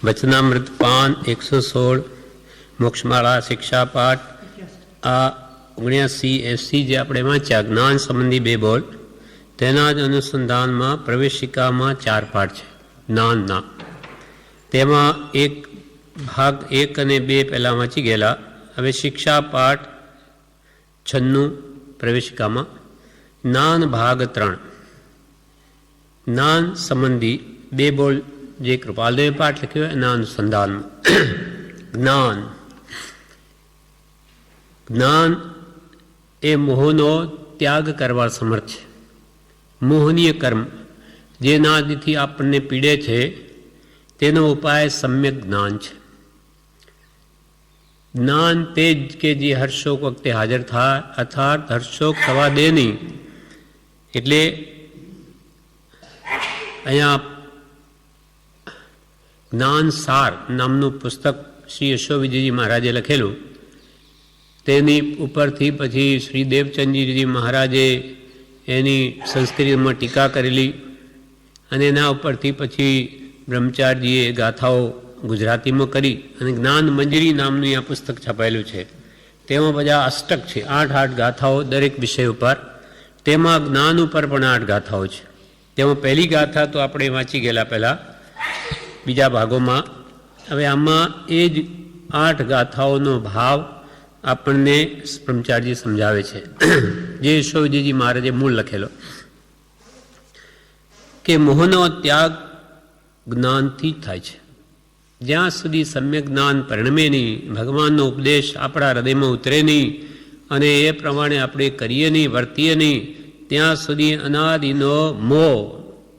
વચનામૃત પાન 116 મોક્ષમાળા શિક્ષા પાઠ આ 79 જે આપણે વાંચ્યા જ્ઞાન સંબંધી 2 બોલ તેના જ અનુસંધાનમાં પ્રવેશિકામાં 4 પાઠ છે જ્ઞાનના. તેમાં એક ભાગ 1 અને 2 પહેલાં વાંચી ગયેલા. હવે શિક્ષા પાઠ 96 પ્રવેશિકામાં જ્ઞાન ભાગ 3 જ્ઞાન સંબંધી 2 બોલ જે કૃપાલદેવે પાઠ લખ્યો એના અનુસંધાનમાં. જ્ઞાન એ મોહનો ત્યાગ કરવા સમર્થ છે. મોહનીય કર્મ જેનાથી આપણને પીડે છે તેનો ઉપાય સમ્યક જ્ઞાન છે. જ્ઞાન તે જ કે જે હર્ષોક વખતે હાજર થાય અર્થાત હર્ષોક થવા દે નહીં. એટલે અહીંયા જ્ઞાન સાર નામનું પુસ્તક શ્રી યશોવિજયજી મહારાજે લખેલું, તેની ઉપરથી પછી શ્રી દેવચંદજીજી મહારાજે એની સંસ્કૃતમાં ટીકા કરેલી અને એના ઉપરથી પછી બ્રહ્મચારીજીએ ગાથાઓ ગુજરાતીમાં કરી અને જ્ઞાન મંજરી નામનું આ પુસ્તક છપાયેલું છે. તેમાં બધા અષ્ટક છે, 8 ગાથાઓ દરેક વિષય ઉપર. તેમાં જ્ઞાન ઉપર પણ 8 ગાથાઓ છે. તેમાં પહેલી ગાથા તો આપણે વાંચી ગયેલા પહેલાં બીજા ભાગોમાં. હવે આમાં એ જ 8 ગાથાઓનો ભાવ આપણને બ્રહ્મચારીજી સમજાવે છે, જે યશોવિજયજી મહારાજે મૂળ લખેલો કે મોહનો ત્યાગ જ્ઞાનથી જ થાય છે. જ્યાં સુધી સમ્યક જ્ઞાન પરિણમે નહીં, ભગવાનનો ઉપદેશ આપણા હૃદયમાં ઉતરે નહીં અને એ પ્રમાણે આપણે કરીએ નહીં, વર્તીએ નહીં, ત્યાં સુધી અનાદિનો મોહ,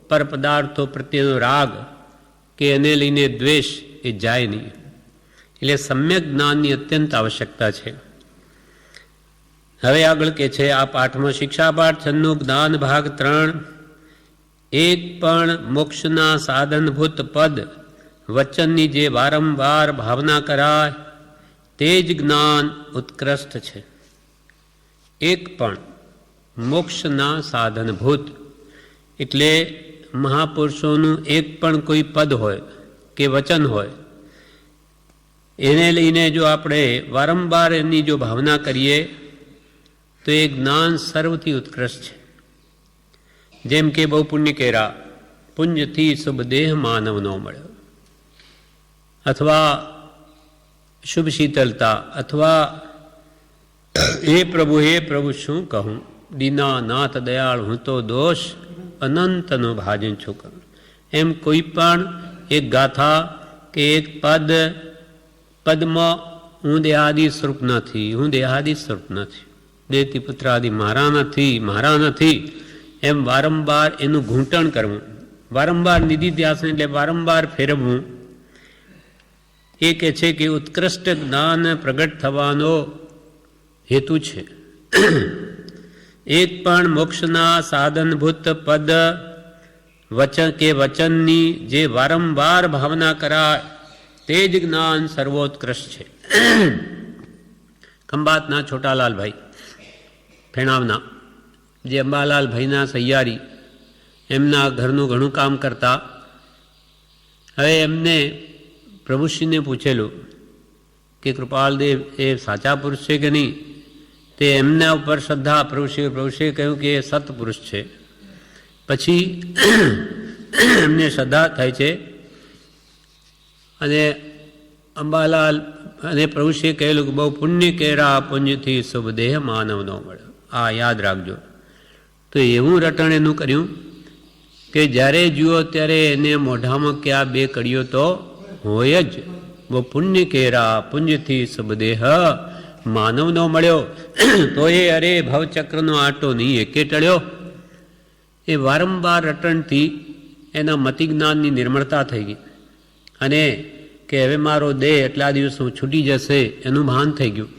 પર પદાર્થો પ્રત્યેનો રાગ કે એને લઈને દ્વેષ એ જાય નહીં. એટલે સમ્યક જ્ઞાનની અત્યંત આવશ્યકતા છે. હવે આગળ કે છે આ પાઠમાં શિક્ષા પાઠ 96 જ્ઞાન ભાગ 3 એક પણ મોક્ષના સાધનભૂત પદ વચનની જે વારંવાર ભાવના કરાય તે જ જ્ઞાન ઉત્કૃષ્ટ છે. એક પણ મોક્ષના સાધનભૂત એટલે મહાપુરુષોનું એક પણ કોઈ પદ હોય કે વચન હોય, એને લઈને જો આપણે વારંવાર એની જો ભાવના કરીએ તો એ જ્ઞાન સર્વથી ઉત્કૃષ્ટ છે. જેમ કે બહુ પુણ્ય કેરા પુંજથી શુભ દેહ માનવનો મળ્યો, અથવા શુભ શીતલતા, અથવા હે પ્રભુ શું કહું, દીનાનાથ દયાળ હું તો દોષ અનંતનો ભાજન છું કરું. એમ કોઈ પણ એક ગાથા કે એક પદમાં હું દેહાદિ સ્વરૂપ નથી, દેતી પુત્રાદિ મારા નથી, એમ વારંવાર એનું ઘૂંટણ કરવું, વારંવાર નિધિધ્યાસન એટલે વારંવાર ફેરવવું. એ કહે છે કે ઉત્કૃષ્ટ જ્ઞાન પ્રગટ થવાનો હેતુ છે. એક પણ મોક્ષના સાધનભૂત પદ વચનની જે વારંવાર ભાવના કરાય તે જ જ્ઞાન સર્વોત્કૃષ્ટ છે. ખંભાતના છોટાલાલભાઈ ફેણાવના જે અંબાલાલભાઈના સહિયારી, એમના ઘરનું ઘણું કામ કરતા. હવે એમને પ્રભુશ્રીને પૂછેલું કે કૃપાલદેવ એ સાચા પુરુષ છે કે નહીં. તે એમના ઉપર શ્રદ્ધા, પ્રભુશ્રીએ કહ્યું કે એ સત્પુરુષ છે. પછી એમને શ્રદ્ધા થાય છે અને અંબાલાલ અને પ્રભુશ્રીએ કહેલું કે બહુ પુણ્ય કેરા પુંજથી શુભ દેહ માનવનો મળ્યો. આ યાદ રાખજો. તો એવું રટણ એનું કર્યું કે જ્યારે જુઓ ત્યારે એને મોઢામાં કે આ 2 કડીઓ તો હોય જ. બહુ પુણ્ય કેરા પુંજથી શુભ દેહ માનવનો મળ્યો. તો એ અરે ભવચક્રનો આટો નહીં એકે ટળ્યો. એ વારંવાર રટણથી એના મતિ જ્ઞાનની નિર્મળતા થઈ ગઈ અને કે હવે મારો દેહ એટલા દિવસો છૂટી જશે એનું ભાન થઈ ગયું.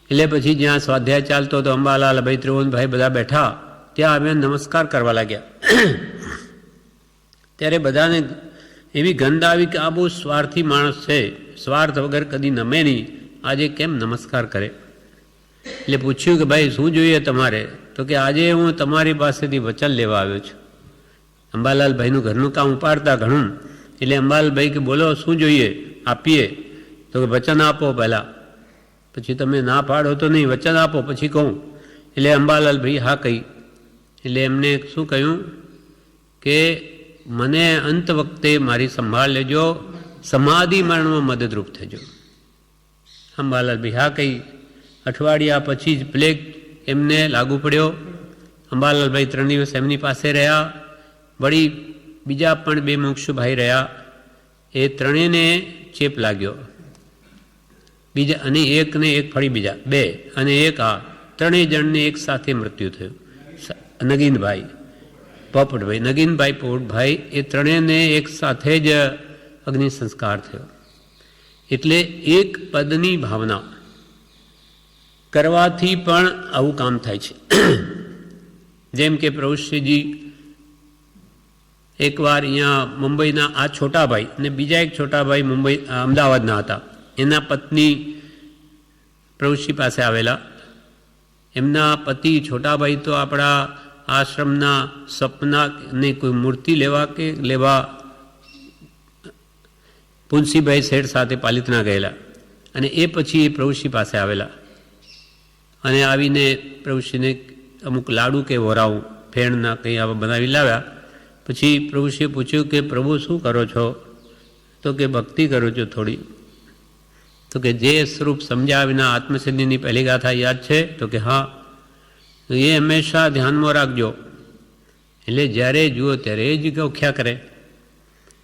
એટલે પછી જ્યાં સ્વાધ્યાય ચાલતો હતો, અંબાલાલ ભાઈ, ત્રિભુવનભાઈ બધા બેઠા, ત્યાં અમે નમસ્કાર કરવા લાગ્યા. ત્યારે બધાને એવી ગંધ આવી કે આ બહુ સ્વાર્થી માણસ છે, સ્વાર્થ વગર કદી નમે નહીં, આજે કેમ નમસ્કાર કરે. એટલે પૂછ્યું કે ભાઈ શું જોઈએ તમારે? તો કે આજે હું તમારી પાસેથી વચન લેવા આવ્યો છું. અંબાલાલભાઈનું ઘરનું કામ ઉપાડતા ઘણું, એટલે અંબાલાલભાઈ કે બોલો શું જોઈએ, આપીએ. તો કે વચન આપો પહેલાં, પછી તમે ના પાડો તો નહીં, વચન આપો પછી કહું. એટલે અંબાલાલભાઈ હા કહી. એટલે એમને શું કહ્યું કે મને અંત વખતે મારી સંભાળ લેજો, સમાધિ મરણમાં મદદરૂપ થજો. અંબાલાલભાઈ હા કહી. અઠવાડિયા પછી જ પ્લેગ એમને લાગુ પડ્યો. અંબાલાલભાઈ 3 દિવસ એમની પાસે રહ્યા. વળી બીજા પણ 2 મુક્ષુભાઈ રહ્યા. એ ત્રણેયને ચેપ લાગ્યો. બીજા અને એકને એક ફરી બીજા 2 અને એક આ ત્રણેય જણને એક સાથે મૃત્યુ થયું. નગીનભાઈ, પોપટભાઈ, નગીનભાઈ, પોપટભાઈ એ ત્રણેયને એક સાથે જ અગ્નિ સંસ્કાર થયો. એટલે એક પદની ભાવના કરવાથી પણ આવું કામ થાય છે. જેમ કે પ્રભુશ્રીજી એકવાર અહીંયા મુંબઈના આ છોટાભાઈ અને બીજા એક છોટાભાઈ મુંબઈ અમદાવાદના હતા. એના પત્ની પ્રભુશ્રી પાસે આવેલા. એમના પતિ છોટાભાઈ તો આપણા આશ્રમના સપનાની કોઈ મૂર્તિ લેવા પુનસીભાઈ શેઠ સાથે પાલિતના ગયેલા. અને એ પછી એ પ્રભુશ્રી પાસે આવેલા અને આવીને પ્રભુશ્રીને અમુક લાડુ કે વરાવું ફેણના કંઈ આવા બનાવી લાવ્યા. પછી પ્રભુશ્રીએ પૂછ્યું કે પ્રભુ શું કરો છો? તો કે ભક્તિ કરું છું થોડી. તો કે જે સ્વરૂપ સમજ્યા વિના આત્મસિદ્ધિની પહેલી ગાથા યાદ છે? તો કે હા. એ હંમેશા ધ્યાનમાં રાખજો. એટલે જ્યારે જુઓ ત્યારે એ જ ગોખ્યા કરે.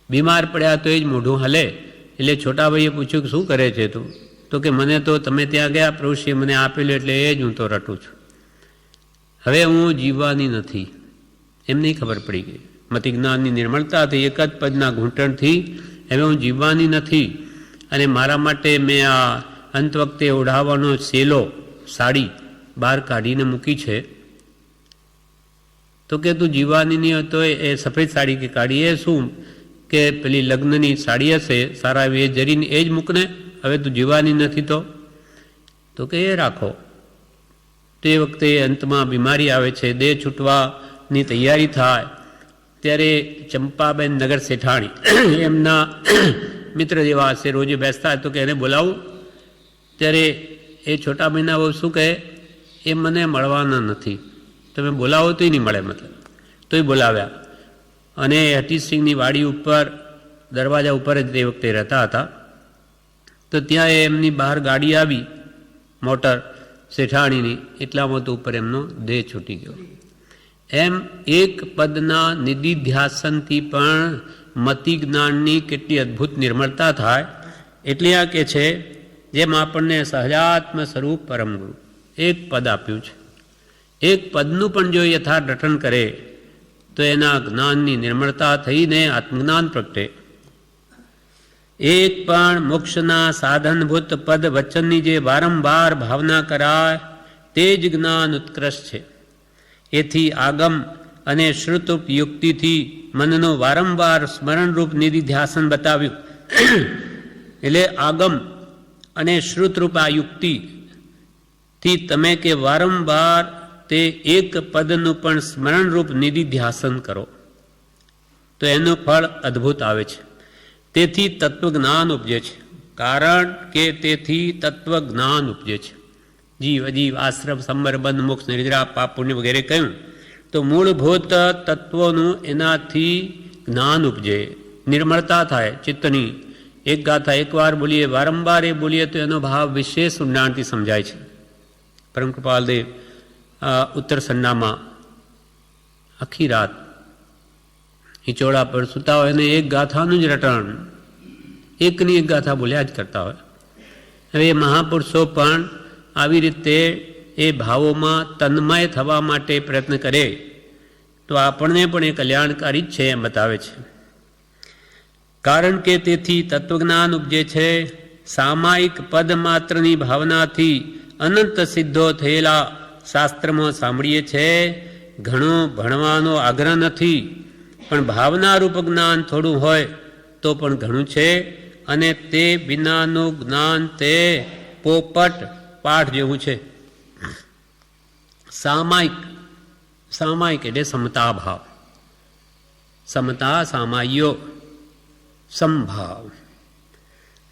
બીમાર પડ્યા તો એ જ મોઢું હલે. એટલે છોટાભાઈએ પૂછ્યું કે શું કરે છે તું? તો કે મને તો તમે ત્યાં ગયા પ્રભુશ્રીએ મને આપેલું એટલે એ જ હું તો રટું છું. હવે હું જીવવાની નથી. એમની ખબર પડી ગઈ. મતિ જ્ઞાનની નિર્મળતાથી એક જ પદના ઘૂંટણથી હવે હું જીવવાની નથી. અને મારા માટે મેં આ અંત વખતે ઓઢાવવાનો સેલો સાડી બહાર કાઢીને મૂકી છે. તો કે તું જીવવાની નહીં હોય તો એ સફેદ સાડી કે કાઢી એ શું કે પેલી લગ્નની સાડી હશે સારા એ જરીને એ જ મૂકને. હવે તું જીવવાની નથી તો કે એ રાખો. તે વખતે અંતમાં બીમારી આવે છે, દેહ છૂટવાની તૈયારી થાય ત્યારે ચંપાબેન નગર શેઠાણી એમના મિત્ર જેવા હશે, રોજે બેસતા તો કે એને બોલાવું. ત્યારે એ છોટા મહિના બહુ શું કહે, એ મને મળવાના નથી, તમે બોલાવો તોય નહીં મળે. મતલબ તોય બોલાવ્યા. અને હઠીસિંહની વાડી ઉપર દરવાજા ઉપર જ તે વખતે રહેતા હતા. તો ત્યાં એમની બહાર ગાડી આવી મોટર શેઠાણીની, એટલામાં તો ઉપર એમનો દેહ છૂટી ગયો. એમ એક પદના નિધિધ્યાસનથી પણ મતિ જ્ઞાનની કેટલી અદ્ભુત નિર્મળતા થાય. એટલે આ કે છે જેમ આપણને સહજાત્મ સ્વરૂપ પરમ ગુરુ એક પદ આપ્યું છે, એક પદનું પણ જો યથાર્થ રટન કરે તો એના જ્ઞાનની નિર્મળતા થઈને આત્મજ્ઞાન પ્રગટે. એક પણ મોક્ષના સાધનભૂત પદ વચનની જે વારંવાર ભાવના કરાય તે જ જ્ઞાન ઉત્કૃષ્ટ છે. એથી આગમ અને શ્રુતરૂપ યુક્તિથી મનનો વારંવાર સ્મરણરૂપ નિધિધ્યાસન બતાવ્યું. એટલે આગમ અને શ્રુતરૂપ આ યુક્તિથી તમે કે વારંવાર તે એક પદનું પણ સ્મરણરૂપ નિધિધ્યાસન કરો તો એનું ફળ અદ્ભુત આવે છે. તેથી તત્વજ્ઞાન ઉપજે છે. કારણ કે તેથી તત્વજ્ઞાન ઉપજે છે. જીવ અજીવ આશ્રમ સંબર બંધ મોક્ષ નિદ્રા પાપ પુણ્ય વગેરે કહ્યું તો મૂળભૂત તત્વોનું એનાથી જ્ઞાન ઉપજે, નિર્મળતા થાય ચિત્તની. એક ગાથા એકવાર બોલીએ વારંવાર એ બોલીએ તો એનો ભાવ વિશેષ ઊંડાણથી સમજાય છે. પરમ કૃપાલદેવ ઉત્તર સંડામાં આખી રાત હિંચોળા પર સૂતા હોય અને એક ગાથાનું જ રટણ એકની એક ગાથા બોલ્યા જ કરતા હોય. હવે એ મહાપુરુષો પણ આવી રીતે એ ભાવોમાં તન્મય થવા માટે પ્રયત્ન કરે તો આપણને પણ એ કલ્યાણકારી જ છે એમ બતાવે છે. કારણ કે તેથી તત્વજ્ઞાન ઉપજે છે. સામાયિક પદ માત્રની ભાવનાથી અનંત સિદ્ધો થયેલા શાસ્ત્રમાં સાંભળીએ છે. ઘણો ભણવાનો આગ્રહ નથી, પણ ભાવનારૂપ જ્ઞાન થોડું હોય તો પણ ઘણું છે. અને તે વિનાનું જ્ઞાન તે પોપટ પાઠ જેવું છે. સામાયિક એટલે સમતા ભાવ. સમતા સામાયો સંભાવ.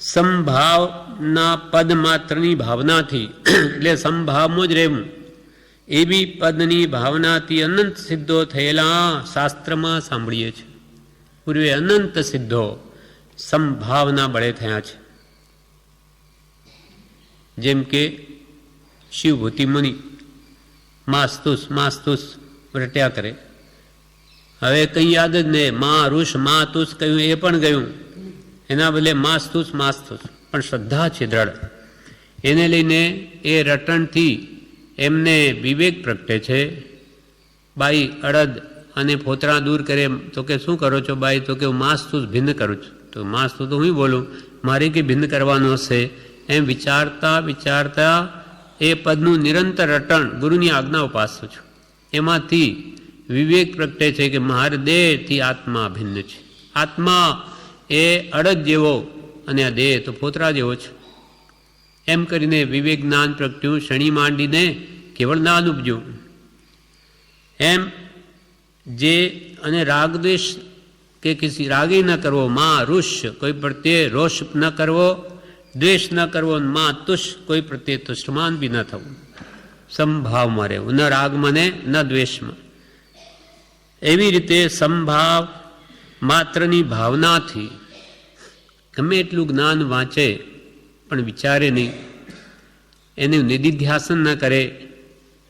સંભાવના પદ માત્રની ભાવનાથી એટલે સંભાવમાં જ રહેવું એવી પદની ભાવનાથી અનંત સિદ્ધો થયેલા શાસ્ત્રમાં સાંભળીએ છીએ. પૂર્વે અનંત સિદ્ધો સંભાવના બળે થયા છે. જેમ કે શિવભૂતિ મુનિ માસ્તુસ માસ્તુસ રટ્યા કરે. હવે કંઈ યાદ જ નહીં, મા ઋષ મા તુસ કહ્યું એ પણ ગયું, એના બદલે માસ્તુસ માસ્તુસ. પણ શ્રદ્ધા છે દ્રઢ, એને લઈને એ રટણથી એમને વિવેક પ્રગટે છે. બાઈ અડદ અને ફોતરા દૂર કરે તો કે શું કરો છો બાઈ? તો કે હું માસ્તુસ ભિન્ન કરું છું. તો માસ્તુ તો હું બોલું, મારે કે ભિન્ન કરવાનો હશે. એમ વિચારતા વિચારતા એ પદનું નિરંતર રટણ ગુરુની આજ્ઞા ઉપાસું છું. એમાંથી વિવેક પ્રગટે છે કે મારે દેહથી આત્મા ભિન્ન છે. આત્મા એ અડદ જેવો અને આ દેહ તો ફોતરા જેવો છે. એમ કરીને વિવેક જ્ઞાન પ્રગટ્યું. શણી માંડીને કેવળ જ્ઞાન ઉપજ્યું. એમ જે અને રાગદ્વેષ કે કિસી રાગી ન કરવો, માં રુષ કોઈ પ્રત્યે રોષ ન કરવો, દ્વેષ ન કરવો, માં તુષ કોઈ પ્રત્યે તુષ્ટમાન બી ન થવું. સંભાવમાં રહેવું, ન રાગમાં ને ન દ્વેષમાં. એવી રીતે સંભાવ માત્રની ભાવનાથી ગમે એટલું જ્ઞાન વાંચે પણ વિચારે નહીં, એનું નિધિધ્યાસન ન કરે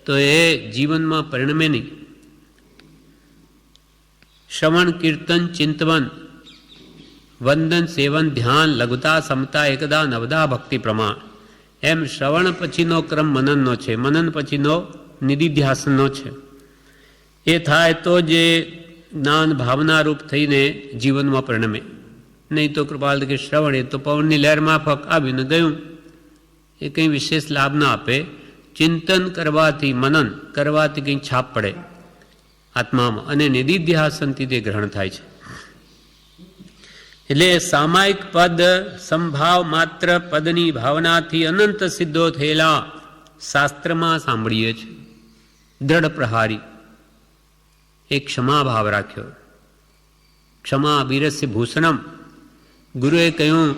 તો એ જીવનમાં પરિણમે નહીં. શ્રવણ કીર્તન ચિંતવન વંદન સેવન ધ્યાન લઘુતા સમતા એકદા નવદા ભક્તિ પ્રમાણ. એમ શ્રવણ પછીનો ક્રમ મનનનો છે, મનન પછીનો નિધિધ્યાસનનો છે. એ થાય તો જે જ્ઞાન ભાવનારૂપ થઈને જીવનમાં પરિણમે. નહીં તો કૃપાલ કે શ્રવણ એ તો પવનની લહેર માફક આવ્યું ને ગયું, એ કંઈ વિશેષ લાભ ના આપે. ચિંતન કરવાથી, મનન કરવાથી કંઈ છાપ પડે આત્મામાં, અને નિધિધ્યાસનથી તે ગ્રહણ થાય છે. એટલે સામાયિક પદ સંભાવ માત્ર પદની ભાવનાથી અનંત સિદ્ધો થયેલા શાસ્ત્રમાં સાંભળીએ છીએ. દ્રઢ પ્રહારી એક ક્ષમા ભાવ રાખ્યો. ક્ષમા બીરસ્ય ભૂષણમ. ગુરુએ કહ્યું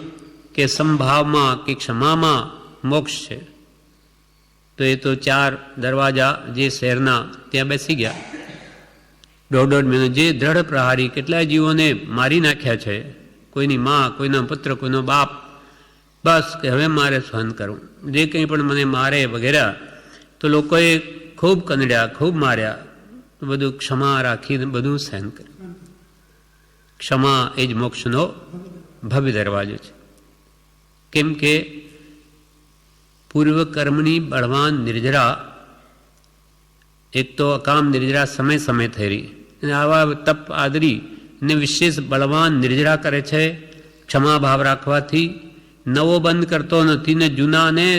કે સંભાવમાં કે ક્ષમામાં મોક્ષ છે. તો એ તો 4 દરવાજા જે શહેરના ત્યાં બેસી ગયા. દોઢ મહિનો જે દ્રઢ પ્રહારી કેટલાય જીવોને મારી નાખ્યા છે, કોઈની મા, કોઈનો પુત્ર, કોઈનો બાપ. બસ કે હવે મારે સહન કરવું, જે કંઈ પણ મને મારે વગેરે. તો લોકોએ ખૂબ કંદડ્યા, ખૂબ માર્યા, બધું ક્ષમા રાખીને બધું સહન કર્યું. ક્ષમા એ જ મોક્ષનો ભવ્ય દરવાજો છે. કેમ કે પૂર્વકર્મની બળવાન નિર્જરા, એક તો અકામ નિર્જરા સમય સમય થઈ રહી, અને આવા તપ આદરી ને વિશેષ બળવાન નિર્જરા કરે છે. ક્ષમા ભાવ રાખવાથી નવો બંધ કરતો નથી ને જૂનાને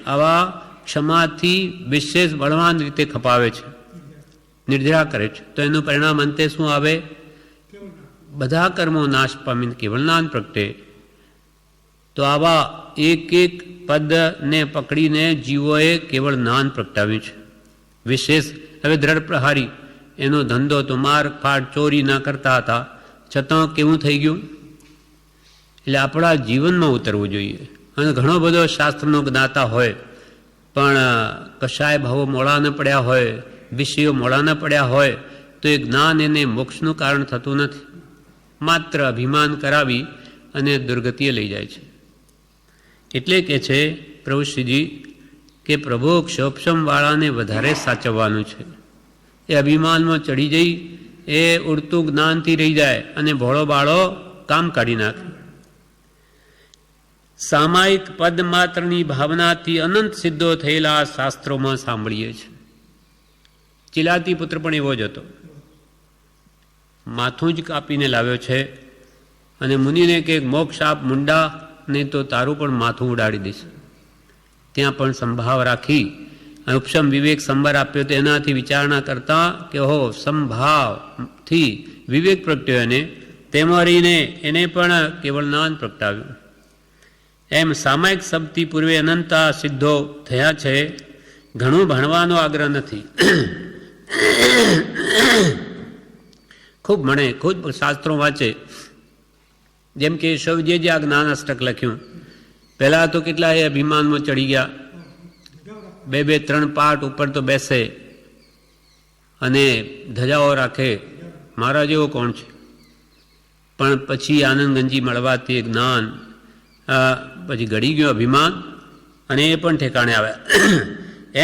આવા ક્ષમાથી વિશેષ બળવાન રીતે ખપાવે છે, નિર્જરા કરે છે. તો એનું પરિણામ અંતે શું આવે? બધા કર્મો નાશ પામીને કેવળ જ્ઞાન પ્રગટે. તો આવા એક એક પદને પકડીને જીવોએ કેવળ જ્ઞાન પ્રગટાવ્યું છે. વિશેષ હવે દ્રઢ પ્રહારી એનો ધંધો તો માર ફાડ ચોરી ના કરતા હતા, છતાં કેવું થઈ ગયું? એટલે આપણા જીવનમાં ઉતરવું જોઈએ. અને ઘણો બધો શાસ્ત્રનો જ્ઞાતા હોય પણ કશાય ભાવો મોડા ન પડ્યા હોય, વિષયો મોડા ન પડ્યા હોય, તો એ જ્ઞાન એને મોક્ષનું કારણ થતું નથી. માત્ર અભિમાન કરાવી અને દુર્ગતિએ લઈ જાય છે. એટલે કે છે પ્રભુ શ્રીજી કે પ્રભુ ક્ષોપશમવાળાને વધારે સાચવવાનું છે. એ અભિમાનમાં ચડી જઈ એ ઉડતું જ્ઞાનથી રહી જાય અને ભોળો બાળો કામ કાઢી નાખે. સામાયિક પદ માત્રની ભાવનાથી અનંત સિદ્ધો થયેલા શાસ્ત્રોમાં સાંભળીએ છીએ. ચિલાતી પુત્ર પણ એવો જ હતો. માથું જ કાપીને લાવ્યો છે અને મુનિને કે મોક્ષ આપ મુંડા, નહીં તો તારું પણ માથું ઉડાડી દઈશ. ત્યાં પણ સંભાવ રાખી ઉપશમ વિવેક સંભાર આપ્યો. તો એનાથી વિચારણા કરતા કે હો સંભાવથી વિવેક પ્રગટ્યો, એને તેમાં રહીને એને પણ કેવળ જ્ઞાન પ્રગટાવ્યું. એમ સામાયિક શબ્દથી પૂર્વે અનંતા સિદ્ધો થયા છે. ઘણું ભણવાનો આગ્રહ નથી, ખૂબ ભણે, ખૂબ શાસ્ત્રો વાંચે. જેમ કે શિવજીએ જે આ જ્ઞાનાષ્ટક લખ્યું, પહેલાં તો કેટલા એ અભિમાનમાં ચડી ગયા, 2-3 પાઠ ઉપર તો બેસે અને ધજાઓ રાખે, મારા જેવો કોણ છે. પણ પછી આનંદગંજી મળવાથી જ્ઞાન પછી ઘડી ગયો અભિમાન, અને એ પણ ઠેકાણે આવ્યા.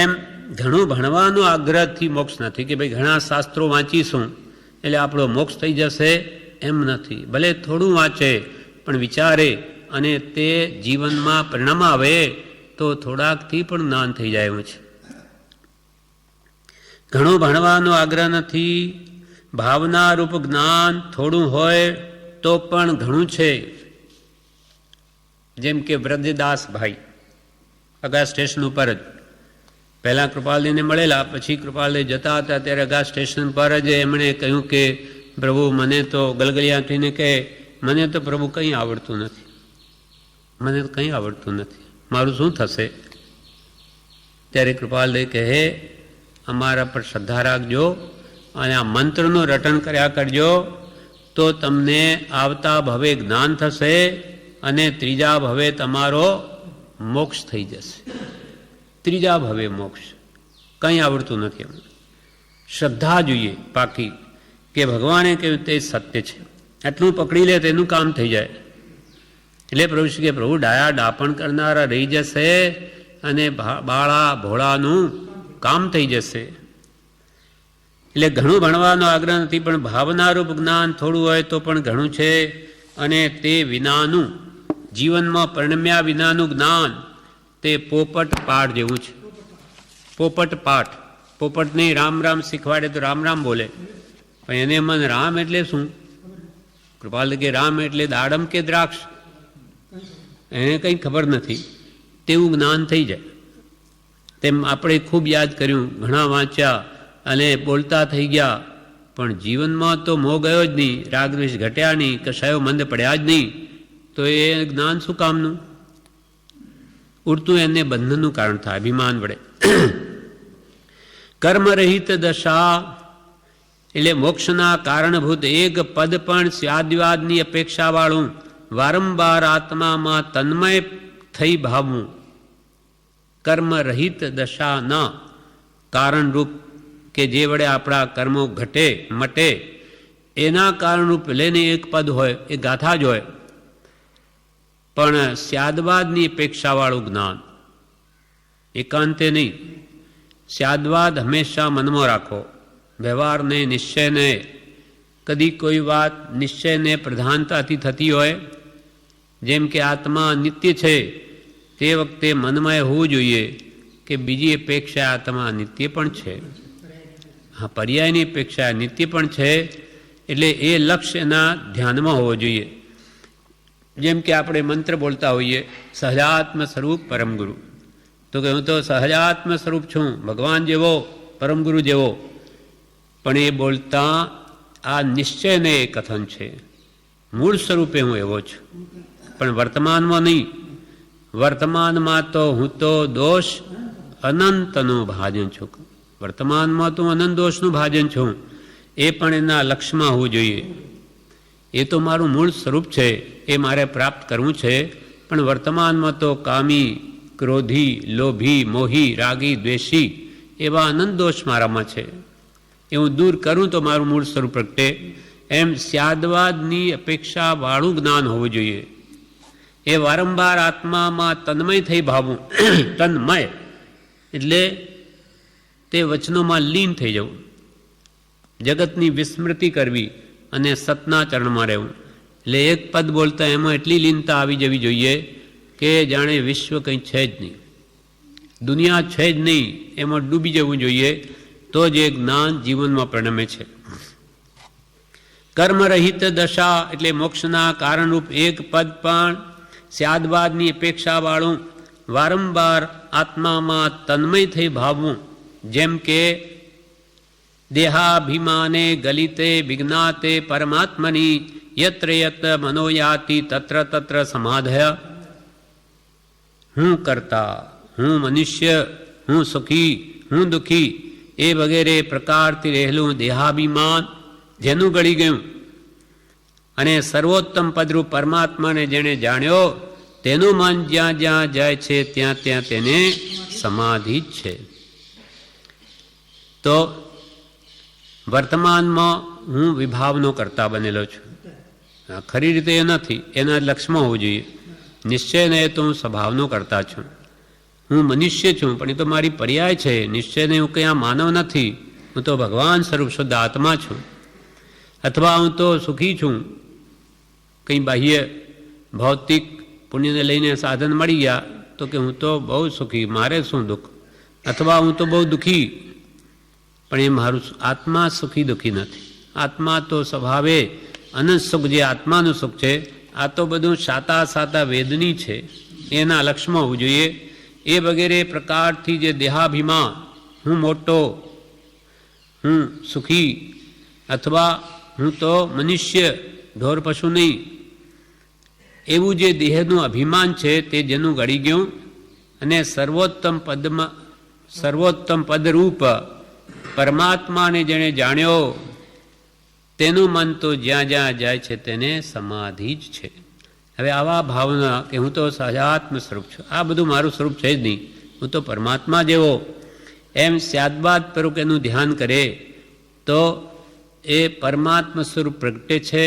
એમ ઘણું ભણવાનો આગ્રહથી મોક્ષ નથી કે ભાઈ ઘણા શાસ્ત્રો વાંચીશું એટલે આપણો મોક્ષ થઈ જશે, એમ નથી. ભલે થોડું વાંચે પણ વિચારે અને તે જીવનમાં પરિણામ આવે તો થોડાકથી પણ જ્ઞાન થઈ જાય એવું છે. ઘણું ભણવાનો આગ્રહ નથી, ભાવનારૂપ જ્ઞાન થોડું હોય તો પણ ઘણું છે. જેમ કે વ્રજદાસભાઈ અગા સ્ટેશન ઉપર જ પહેલાં કૃપાલજીને મળેલા, પછી કૃપાલજી જતા હતા ત્યારે અગા સ્ટેશન પર જ એમણે કહ્યું કે પ્રભુ મને તો ગલગલિયા થઈને કહે, મને તો પ્રભુ કંઈ આવડતું નથી, મને તો કંઈ આવડતું નથી, મારું શું થશે? ત્યારે કૃપાલજી કહે અમારા પર શ્રદ્ધા રાખજો અને આ મંત્રનું રટન કર્યા કરજો તો તમને આવતા ભવે જ્ઞાન થશે અને ત્રીજા ભવે તમારો મોક્ષ થઈ જશે. ત્રીજા ભવે મોક્ષ. કંઈ આવડતું નથી એમને. શ્રદ્ધા જોઈએ પાકી કે ભગવાને કહ્યું તે સત્ય છે, આટલું પકડી લે તેનું કામ થઈ જાય. એટલે પ્રભુ શ્રી કે પ્રભુ ડાયા ડાપણ કરનારા રહી જશે અને બાળા ભોળાનું કામ થઈ જશે. એટલે ઘણું ભણવાનો આગ્રહ નથી, પણ ભાવનારૂપ જ્ઞાન થોડું હોય તો પણ ઘણું છે. અને તે વિનાનું જીવનમાં પરિણમ્યા વિનાનું જ્ઞાન તે પોપટ પાઠ જેવું છે. પોપટ પાઠ. પોપટને રામ રામ શીખવાડે તો રામ રામ બોલે, પણ એને મન રામ એટલે શું? કૃપાલ કે રામ એટલે દાડમ કે દ્રાક્ષ, એને કંઈ ખબર નથી. તેવું જ્ઞાન થઈ જાય. તેમ આપણે ખૂબ યાદ કર્યું, ઘણા વાંચ્યા અને બોલતા થઈ ગયા, પણ જીવનમાં તો મોહ ગયો જ નહીં, રાગદ્વેષ ઘટ્યા નહીં, કશાયો મંદ પડ્યા જ નહીં, તો એ જ્ઞાન શું કામનું? ઉડતું એને બંધનનું કારણ થાય, અભિમાન વડે. કર્મરહિત દશા એટલે મોક્ષના કારણભૂત એક પદ પણ સ્યાદવાદની અપેક્ષાવાળું વારંવાર આત્મામાં તન્મય થઈ ભાવવું. કર્મરહિત દશાના કારણરૂપ કે જે વડે આપણા કર્મો ઘટે મટે એના કારણરૂપ લઈને એક પદ હોય, એ ગાથા જ હોય, પણ સ્યાદવાદની અપેક્ષાવાળું જ્ઞાન એકાંતે નહીં. સ્યાદવાદ હંમેશા મનમાં રાખો, વ્યવહારને નિશ્ચયને. કદી કોઈ વાત નિશ્ચયને પ્રધાનતાથી થતી હોય, જેમ કે આત્મા નિત્ય છે, તે વખતે મનમાં હોવું જોઈએ કે બીજી અપેક્ષા આત્મા નિત્ય પણ છે. હા, પર્યાયની અપેક્ષા નિત્ય પણ છે, એટલે એ લક્ષ્ય એના ધ્યાનમાં હોવો જોઈએ. જેમ કે આપણે મંત્ર બોલતા હોઈએ, સહજાત્મ સ્વરૂપ પરમગુરુ, તો કે હું તો સહજાત્મ સ્વરૂપ છું, ભગવાન જેવો, પરમગુરુ જેવો. પણ એ બોલતા આ નિશ્ચયને કથન છે, મૂળ સ્વરૂપે હું એવો છું, પણ વર્તમાનમાં નહીં. વર્તમાનમાં તો હું તો દોષ અનંતનું ભાજન છું. વર્તમાનમાં તો અનંત દોષનું ભાજન છું, એ પણ એના લક્ષ્યમાં હોવું જોઈએ. એ તો મારું મૂળ સ્વરૂપ છે, એ મારે પ્રાપ્ત કરવું છે, પણ વર્તમાનમાં તો કામી, ક્રોધી, લોભી, મોહી, રાગી, દ્વેષી એવા અનંત દોષ મારામાં છે. એ હું દૂર કરું તો મારું મૂળ સ્વરૂપ પ્રગટે. એમ સ્યાદવાદની અપેક્ષાવાળું જ્ઞાન હોવું જોઈએ. એ વારંવાર આત્મામાં તન્મય થઈ ભાવવું. તન્મય એટલે તે વચનોમાં લીન થઈ જવું, જગતની વિસ્મૃતિ કરવી અને સતના ચરણમાં રહેવું. એટલે એક પદ બોલતા એમાં એટલી લીનતા આવી જવી જોઈએ કે જાણે વિશ્વ કંઈ છે જ નહીં, દુનિયા છે જ નહીં, એમાં ડૂબી જવું જોઈએ, તો જ એ જ્ઞાન જીવનમાં પરિણમે છે. કર્મરહિત દશા એટલે મોક્ષના કારણરૂપ એક પદ પણ સ્યાદવાદની અપેક્ષાવાળું વારંવાર આત્મામાં તન્મય થઈ ભાવવું. જેમ કે દેહાભિમાને ગલિતે વિજ્ઞાતે પરમાત્મની યત્ર યત્ર મનોયાતિ તત્ર તત્ર સમાધય. હું કરતા, હું મનુષ્ય, હું સુખી, હું દુઃખી એ વગેરે પ્રકારથી રહેલું દેહાભિમાન જેનું ગળી ગયું અને સર્વોત્તમ પદરૂપ પરમાત્માને જેણે જાણ્યો તેનું મન જ્યાં જ્યાં જાય છે ત્યાં ત્યાં તેને સમાધિ જ છે. તો વર્તમાનમાં હું વિભાવનો કરતા બનેલો છું. ખરી રીતે એ નથી, એના લક્ષમાં હોવું જોઈએ. નિશ્ચયને તો હું સ્વભાવનો કરતા છું. હું મનુષ્ય છું, પણ એ તો મારી પર્યાય છે. નિશ્ચયને હું કંઈ આ માનવ નથી, હું તો ભગવાન સ્વરૂપ શુદ્ધ આત્મા છું. અથવા હું તો સુખી છું, કંઈ બાહ્ય ભૌતિક પુણ્યને લઈને સાધન મળી ગયા તો કે હું તો બહુ સુખી, મારે શું દુઃખ. અથવા હું તો બહુ દુઃખી, પણ એ મારું આત્મા સુખી દુઃખી નથી. આત્મા તો સ્વભાવે અનંત સુખ, જે આત્માનું સુખ છે, આ તો બધું સાતા વેદની છે, એના લક્ષમાં હોવું જોઈએ. એ વગેરે પ્રકારથી જે દેહાભિમાન, હું મોટો, હું સુખી, અથવા હું તો મનુષ્ય, ઢોર પશુ નહીં, એવું જે દેહનું અભિમાન છે તે જેનું ગળી ગયું અને સર્વોત્તમ પદરૂપ પરમાત્માને જેણે જાણ્યો તેનું મન તો જ્યાં જ્યાં જાય છે તેને સમાધિ જ છે. હવે આવા ભાવના કે હું તો સહજાત્મ સ્વરૂપ છું, આ બધું મારું સ્વરૂપ છે જ નહીં, હું તો પરમાત્મા જેવો, એમ સ્યાદબાદ પરૂપ એનું ધ્યાન કરે તો એ પરમાત્મા સ્વરૂપ પ્રગટે છે.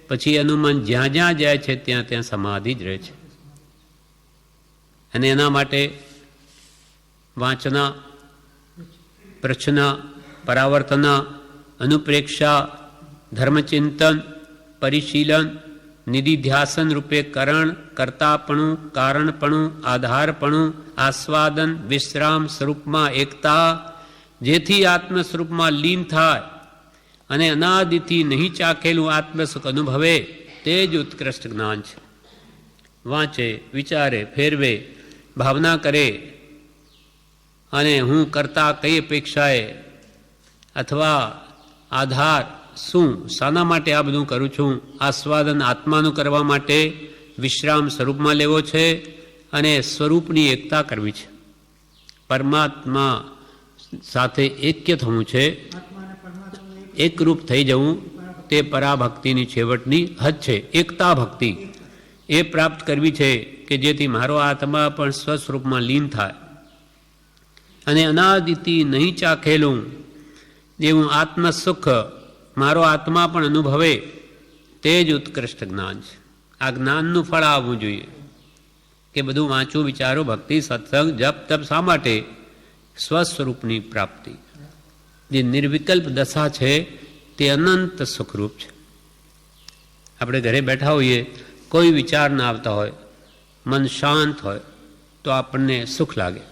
પછી એનું મન જ્યાં જ્યાં જાય છે ત્યાં ત્યાં સમાધિ જ રહે છે. અને એના માટે વાંચના, પ્રશ્ના, પરાવર્તના, અનુપ્રેક્ષા, ધર્મચિંતન, પરિશીલન, નિધિધ્યાસન રૂપે કરણ, કર્તાપણું, કારણપણું, આધારપણું, આસ્વાદન, વિશ્રામ સ્વરૂપમાં એકતા, જેથી આત્મ સ્વરૂપમાં લીન થાય અને અનાદિથી નહીં ચાખેલું આત્મસુખ અનુભવે, તે જ ઉત્કૃષ્ટ જ્ઞાન છે. વાંચે, વિચારે, ફેરવે, ભાવના કરે અને હું કરતા કઈ અપેક્ષાએ અથવા આધાર શું, શાના માટે આ બધું કરું છું, આસ્વાદન આત્માનું કરવા માટે, વિશ્રામ સ્વરૂપમાં લેવો છે અને સ્વરૂપની એકતા કરવી છે. પરમાત્મા સાથે એક્ય થવું છે, એકરૂપ થઈ જવું, તે પરાભક્તિની છેવટની હદ છે. એકતા ભક્તિ એ પ્રાપ્ત કરવી છે કે જેથી મારો આત્મા પણ સ્વસ્વરૂપમાં લીન થાય અને અનાદિથી નહીં ચાખેલું જેવું આત્મસુખ મારો આત્મા પણ અનુભવે, તે જ ઉત્કૃષ્ટ જ્ઞાન છે. આ જ્ઞાનનું ફળ આવવું જોઈએ કે બધું વાંચું, વિચારો, ભક્તિ, સત્સંગ, જપ, તપ, શા માટે? સ્વસ્વરૂપની પ્રાપ્તિ. જે નિર્વિકલ્પ દશા છે તે અનંત સુખરૂપ છે. આપણે ઘરે બેઠા હોઈએ, કોઈ વિચાર ના આવતા હોય, મન શાંત હોય તો આપણને સુખ લાગે.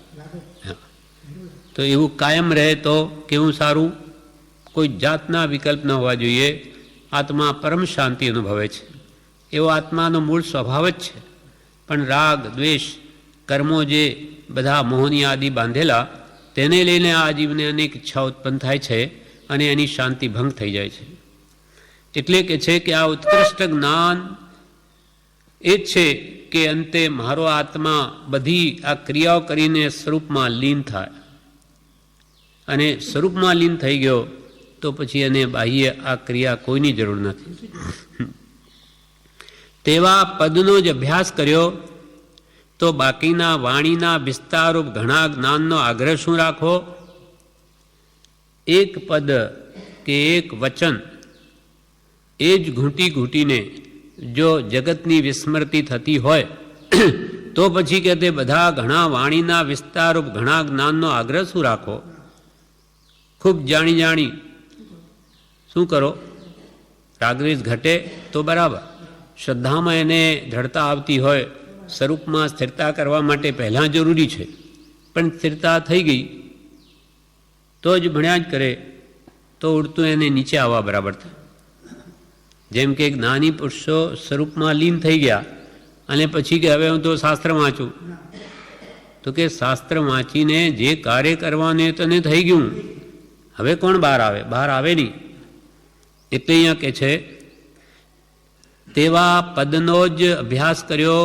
તો એવું કાયમ રહે તો કેવું સારું. કોઈ જાતના વિકલ્પ ન હોવા જોઈએ. આત્મા પરમ શાંતિ અનુભવે છે, એવો આત્માનો મૂળ સ્વભાવ જ છે. પણ રાગ, દ્વેષ, કર્મો જે બધા મોહની આદિ બાંધેલા, તેને લઈને આ જીવને અનેક ઈચ્છા ઉત્પન્ન થાય છે અને એની શાંતિ ભંગ થઈ જાય છે. એટલે કે છે કે આ ઉત્કૃષ્ટ જ્ઞાન એ જ છે કે અંતે મારો આત્મા બધી આ ક્રિયાઓ કરીને સ્વરૂપમાં લીન થાય અને સ્વરૂપમાં લીન થઈ ગયો તો પછી એને બાહ્ય આ ક્રિયા કોઈની જરૂર નથી. તેવા પદનો જ અભ્યાસ કર્યો તો બાકીના વાણીના વિસ્તારરૂપ ઘણા જ્ઞાનનો આગ્રહ શું રાખવો? એક પદ કે એક વચન એ જ ઘૂંટી ઘૂંટીને જો જગતની વિસ્મૃતિ થતી હોય તો પછી કે તે બધા ઘણા વાણીના વિસ્તારરૂપ ઘણા જ્ઞાનનો આગ્રહ શું રાખો? ખૂબ જાણી શું કરો? રાગદ્વેષ ઘટે તો બરાબર. શ્રદ્ધામાં એને દ્રઢતા આવતી હોય, સ્વરૂપમાં સ્થિરતા કરવા માટે પહેલાં જરૂરી છે, પણ સ્થિરતા થઈ ગઈ તો જ ભણ્યા જ કરે તો ઉડતું એને નીચે આવવા બરાબર થાય. જેમ કે જ્ઞાની પુરુષો સ્વરૂપમાં લીન થઈ ગયા અને પછી કે હવે હું તો શાસ્ત્ર વાંચું, તો કે શાસ્ત્ર વાંચીને જે કાર્ય કરવાનું તને થઈ ગયું, હવે કોણ બહાર આવે? બહાર આવે નહીં. એટલે અહીંયા કે છે તેવા પદનો જ અભ્યાસ કર્યો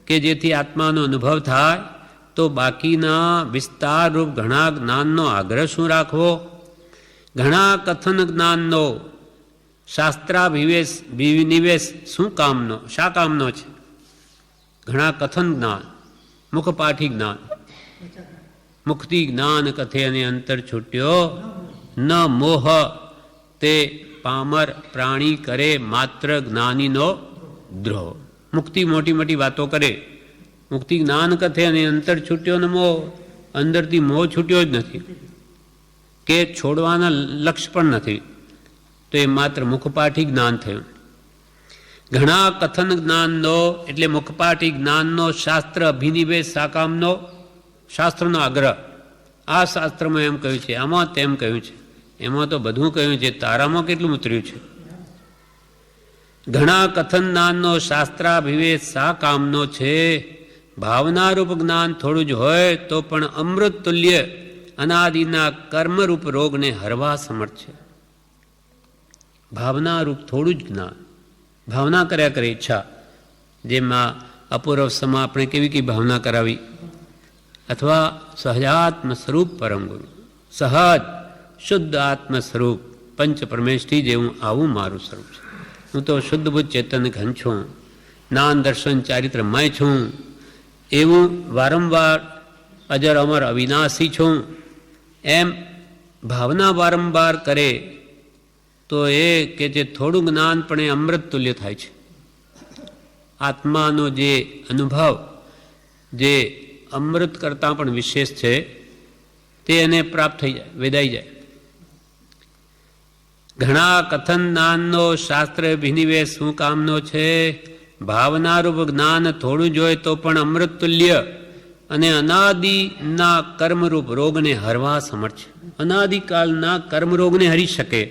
કે જેથી આત્માનો અનુભવ થાય તો બાકીના વિસ્તારરૂપ ઘણા જ્ઞાનનો આગ્રહ શું રાખવો? ઘણા કથન જ્ઞાનનો શાસ્ત્રાભિનિવેશ શું કામનો, શા કામનો છે? ઘણા કથન જ્ઞાન, મુખપાઠી જ્ઞાન. મુખથી જ્ઞાન કથે અને અંતર છૂટ્યો, ન મોહ તે પામર પ્રાણી કરે માત્ર જ્ઞાનીનો દ્રોહ. મુક્તિ મોટી મોટી વાતો કરે, મુક્તિ જ્ઞાન કથે અને અંતર છૂટ્યો ને મોહ, અંદરથી મોહ છૂટ્યો જ નથી કે છોડવાના લક્ષ્ય પણ નથી, તો એ માત્ર મુખપાઠી જ્ઞાન થયું. ઘણા કથન જ્ઞાનનો એટલે મુખપાઠી જ્ઞાનનો શાસ્ત્ર અભિનિવેશ સાકામનો, શાસ્ત્રનો આગ્રહ. આ શાસ્ત્રમાં એમ કહ્યું છે, આમાં તેમ કહ્યું છે, એમાં તો બધું કહ્યું છે, તારામાં કેટલું ઉતર્યું છે. ઘણા કથન જ્ઞાનનો શાસ્ત્રાભિવેશ શા કામનો છે? ભાવનારૂપ જ્ઞાન થોડું જ હોય તો પણ અમૃત તુલ્ય અનાદિના કર્મરૂપ રોગને હરવા સમર્થ છે. ભાવનારૂપ થોડું જ જ્ઞાન, ભાવના કર્યા કરે ઈચ્છા, જેમાં અપૂર્વ સમા આપણે કેવી કેવી ભાવના કરાવી, અથવા સહજાત્મ સ્વરૂપ પરમ ગુરુ, સહજ શુદ્ધ આત્મ સ્વરૂપ પંચ પરમેષ્ઠી જેવું આવું મારું સ્વરૂપ છે. હું તો શુદ્ધ બુદ્ધ ચેતન ઘન છું, જ્ઞાન દર્શન ચારિત્રમય છું, એવું વારંવાર અજર અમર અવિનાશી છું, એમ ભાવના વારંવાર કરે તો એ કે જે થોડું જ્ઞાન પણ એ અમૃત તુલ્ય થાય છે. આત્માનો જે અનુભવ જે અમૃત કરતાં પણ વિશેષ છે તે એને પ્રાપ્ત થઈ જાય, વેદાઈ જાય. ઘણા કથન જ્ઞાનનો શાસ્ત્ર અભિનિવેશ શું કામનો છે? ભાવનારૂપ જ્ઞાન થોડું જ હોય તો પણ અમૃત તુલ્ય અને અનાદિના કર્મરૂપ રોગને હરવા સમર્થ છે. અનાદિકાળના કર્મરોગને હરી શકે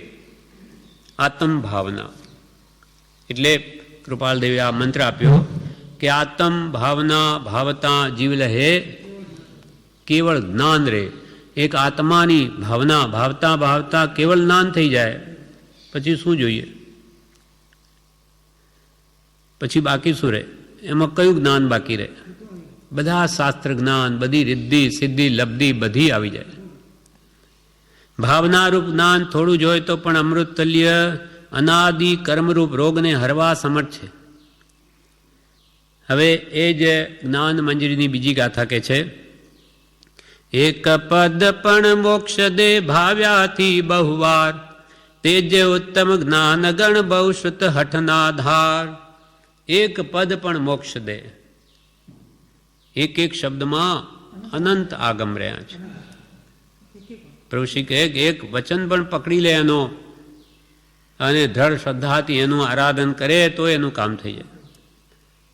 આત્મ ભાવના. એટલે કૃપાલદેવે આ મંત્ર આપ્યો કે આત્મ ભાવના ભાવતા જીવ લહે કેવળ જ્ઞાન રે. એક આત્માની ભાવના ભાવતા ભાવતા કેવળ જ્ઞાન થઈ જાય, પછી શું જોઈએ? પછી બાકી શું રહે? એમાં કયું જ્ઞાન બાકી રહે? બધા શાસ્ત્ર જ્ઞાન, બધી રિદ્ધિ સિદ્ધિ લબ્ધિ બધી આવી જાય. ભાવનારૂપ જ્ઞાન થોડું જ હોય તો પણ અમૃત તુલ્ય અનાદિ કર્મરૂપ રોગને હરવા સમર્થ છે. હવે એ જ જ્ઞાન મંજરીની બીજી ગાથા કે છે, એક પદ પણ મોક્ષ દે ભાવ્યાથી બહુવાર, તે જે ઉત્તમ જ્ઞાન ગણ બહુ શ્રુત હઠના ધાર. એક પદ પણ મોક્ષ દે. એક એક શબ્દમાં અનંત આગમ રહ્યા છે. પ્રભુશ્રી કહે કે એક વચન પણ પકડી લે એનો અને દ્રઢ શ્રદ્ધાથી એનું આરાધન કરે તો એનું કામ થઈ જાય.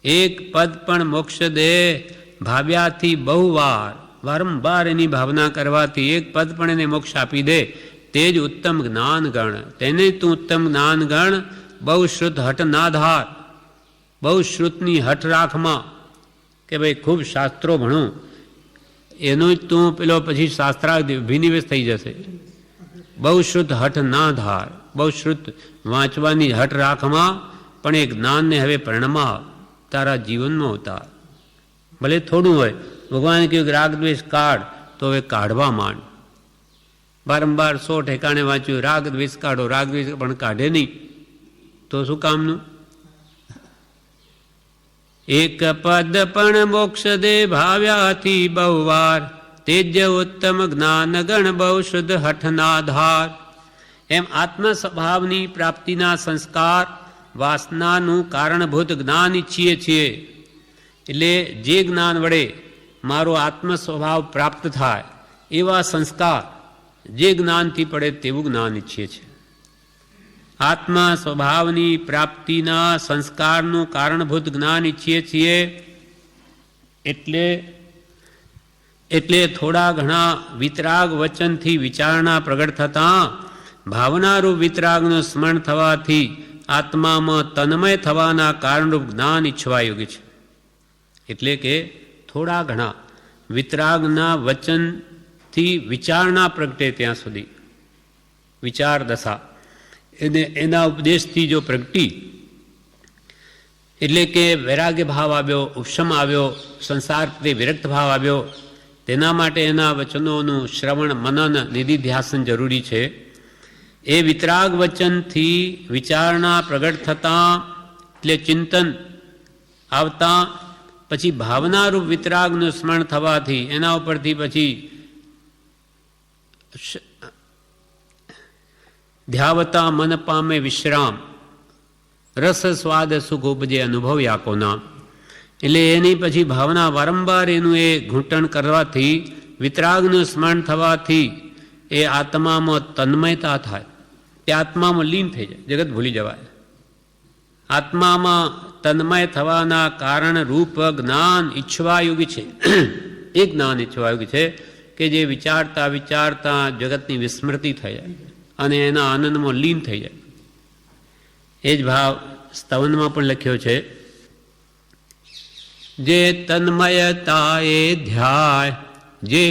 એક પદ પણ મોક્ષ દે ભાવ્યાથી બહુ વાર, વારંવાર એની ભાવના કરવાથી એક પદ પણ એને મોક્ષ આપી દે. તે જ ઉત્તમ જ્ઞાન ગણ, તેને તું ઉત્તમ જ્ઞાન ગણ. બહુ શ્રુત હઠ ના ધાર, બહુ શ્રુતની હઠ રાખમાં કે ભાઈ ખૂબ શાસ્ત્રો ભણું, એનું જ તું પેલો પછી શાસ્ત્રાભિનિવેશ થઈ જશે. બહુ શ્રુત હઠ ના ધાર, બહુ શ્રુત વાંચવાની હઠ રાખમાં, પણ એ જ્ઞાનને હવે પરિણમાં તારા જીવનમાં ઉતાર. ભલે થોડું હોય, ભગવાને કહ્યું કે રાગ દ્વેષ કાઢ, તો હવે કાઢવા માંડ. વારંવાર 100 ઠેકાણે વાંચ્યું રાગ દ્વેષ કાઢો, રાગ દ્વેષ પણ કાઢે નહીં તો શું કામનું? એક પદ પણ મોક્ષ દે ભાવ્યાથી બહુ વાર, તેજ ઉત્તમ જ્ઞાન ગણ બહુ શુદ્ધ હઠના ધાર. એમ આત્મ સ્વભાવની પ્રાપ્તિના સંસ્કાર વાસનાનું કારણભૂત જ્ઞાન ઈચ્છીએ છીએ. એટલે જે જ્ઞાન વડે મારો આત્મ સ્વભાવ પ્રાપ્ત થાય એવા સંસ્કાર જે જ્ઞાનથી પડે તેવું જ્ઞાન ઈચ્છીએ છીએ. આત્મા સ્વભાવની પ્રાપ્તિના સંસ્કારનું કારણભૂત જ્ઞાન ઈચ્છીએ છીએ. એટલે થોડા ઘણા વિતરાગ વચનથી વિચારણા પ્રગટ થતાં ભાવનારૂપ વિતરાગનું સ્મરણ થવાથી આત્મામાં તન્મય થવાના કારણરૂપ જ્ઞાન ઈચ્છવા યોગ્ય છે. એટલે કે થોડા ઘણા વિતરાગના વચનથી વિચારણા પ્રગટે ત્યાં સુધી વિચાર દશા એને એના ઉપદેશથી જો પ્રગટી, એટલે કે વૈરાગ્ય ભાવ આવ્યો, ઉપશમ આવ્યો, સંસાર પ્રત્યે વિરક્ત ભાવ આવ્યો, તેના માટે એના વચનોનું શ્રવણ મનન નિધિધ્યાસન જરૂરી છે. એ વિતરાગ વચનથી વિચારણા પ્રગટ થતાં, એટલે ચિંતન આવતા, પછી ભાવનારૂપ વિતરાગનું સ્મરણ થવાથી એના ઉપરથી પછી ધ્યાવતા મન પામે વિશ્રામ, રસ સ્વાદ સુખ ઉપજે અનુભવ્યા કોના. એટલે એની પછી ભાવના વારંવાર એનું એ ઘૂંટણ કરવાથી, વિતરાગનું સ્મરણ થવાથી એ આત્મામાં તન્મયતા થાય, તે આત્મામાં લીન થઈ જાય, જગત ભૂલી જવાય. આત્મામાં તન્મય થવાના કારણ રૂપ જ્ઞાન ઈચ્છવાયુગી છે. એ જ્ઞાન ઈચ્છવાયુગી છે કે જે વિચારતા વિચારતા જગતની વિસ્મૃતિ થઈ જાય અને એના આનંદમાં લીન થઈ જાય. એ જ ભાવ સ્તવનમાં પણ લખ્યો છે, જે તન્મયતાએ ધ્યાય, જે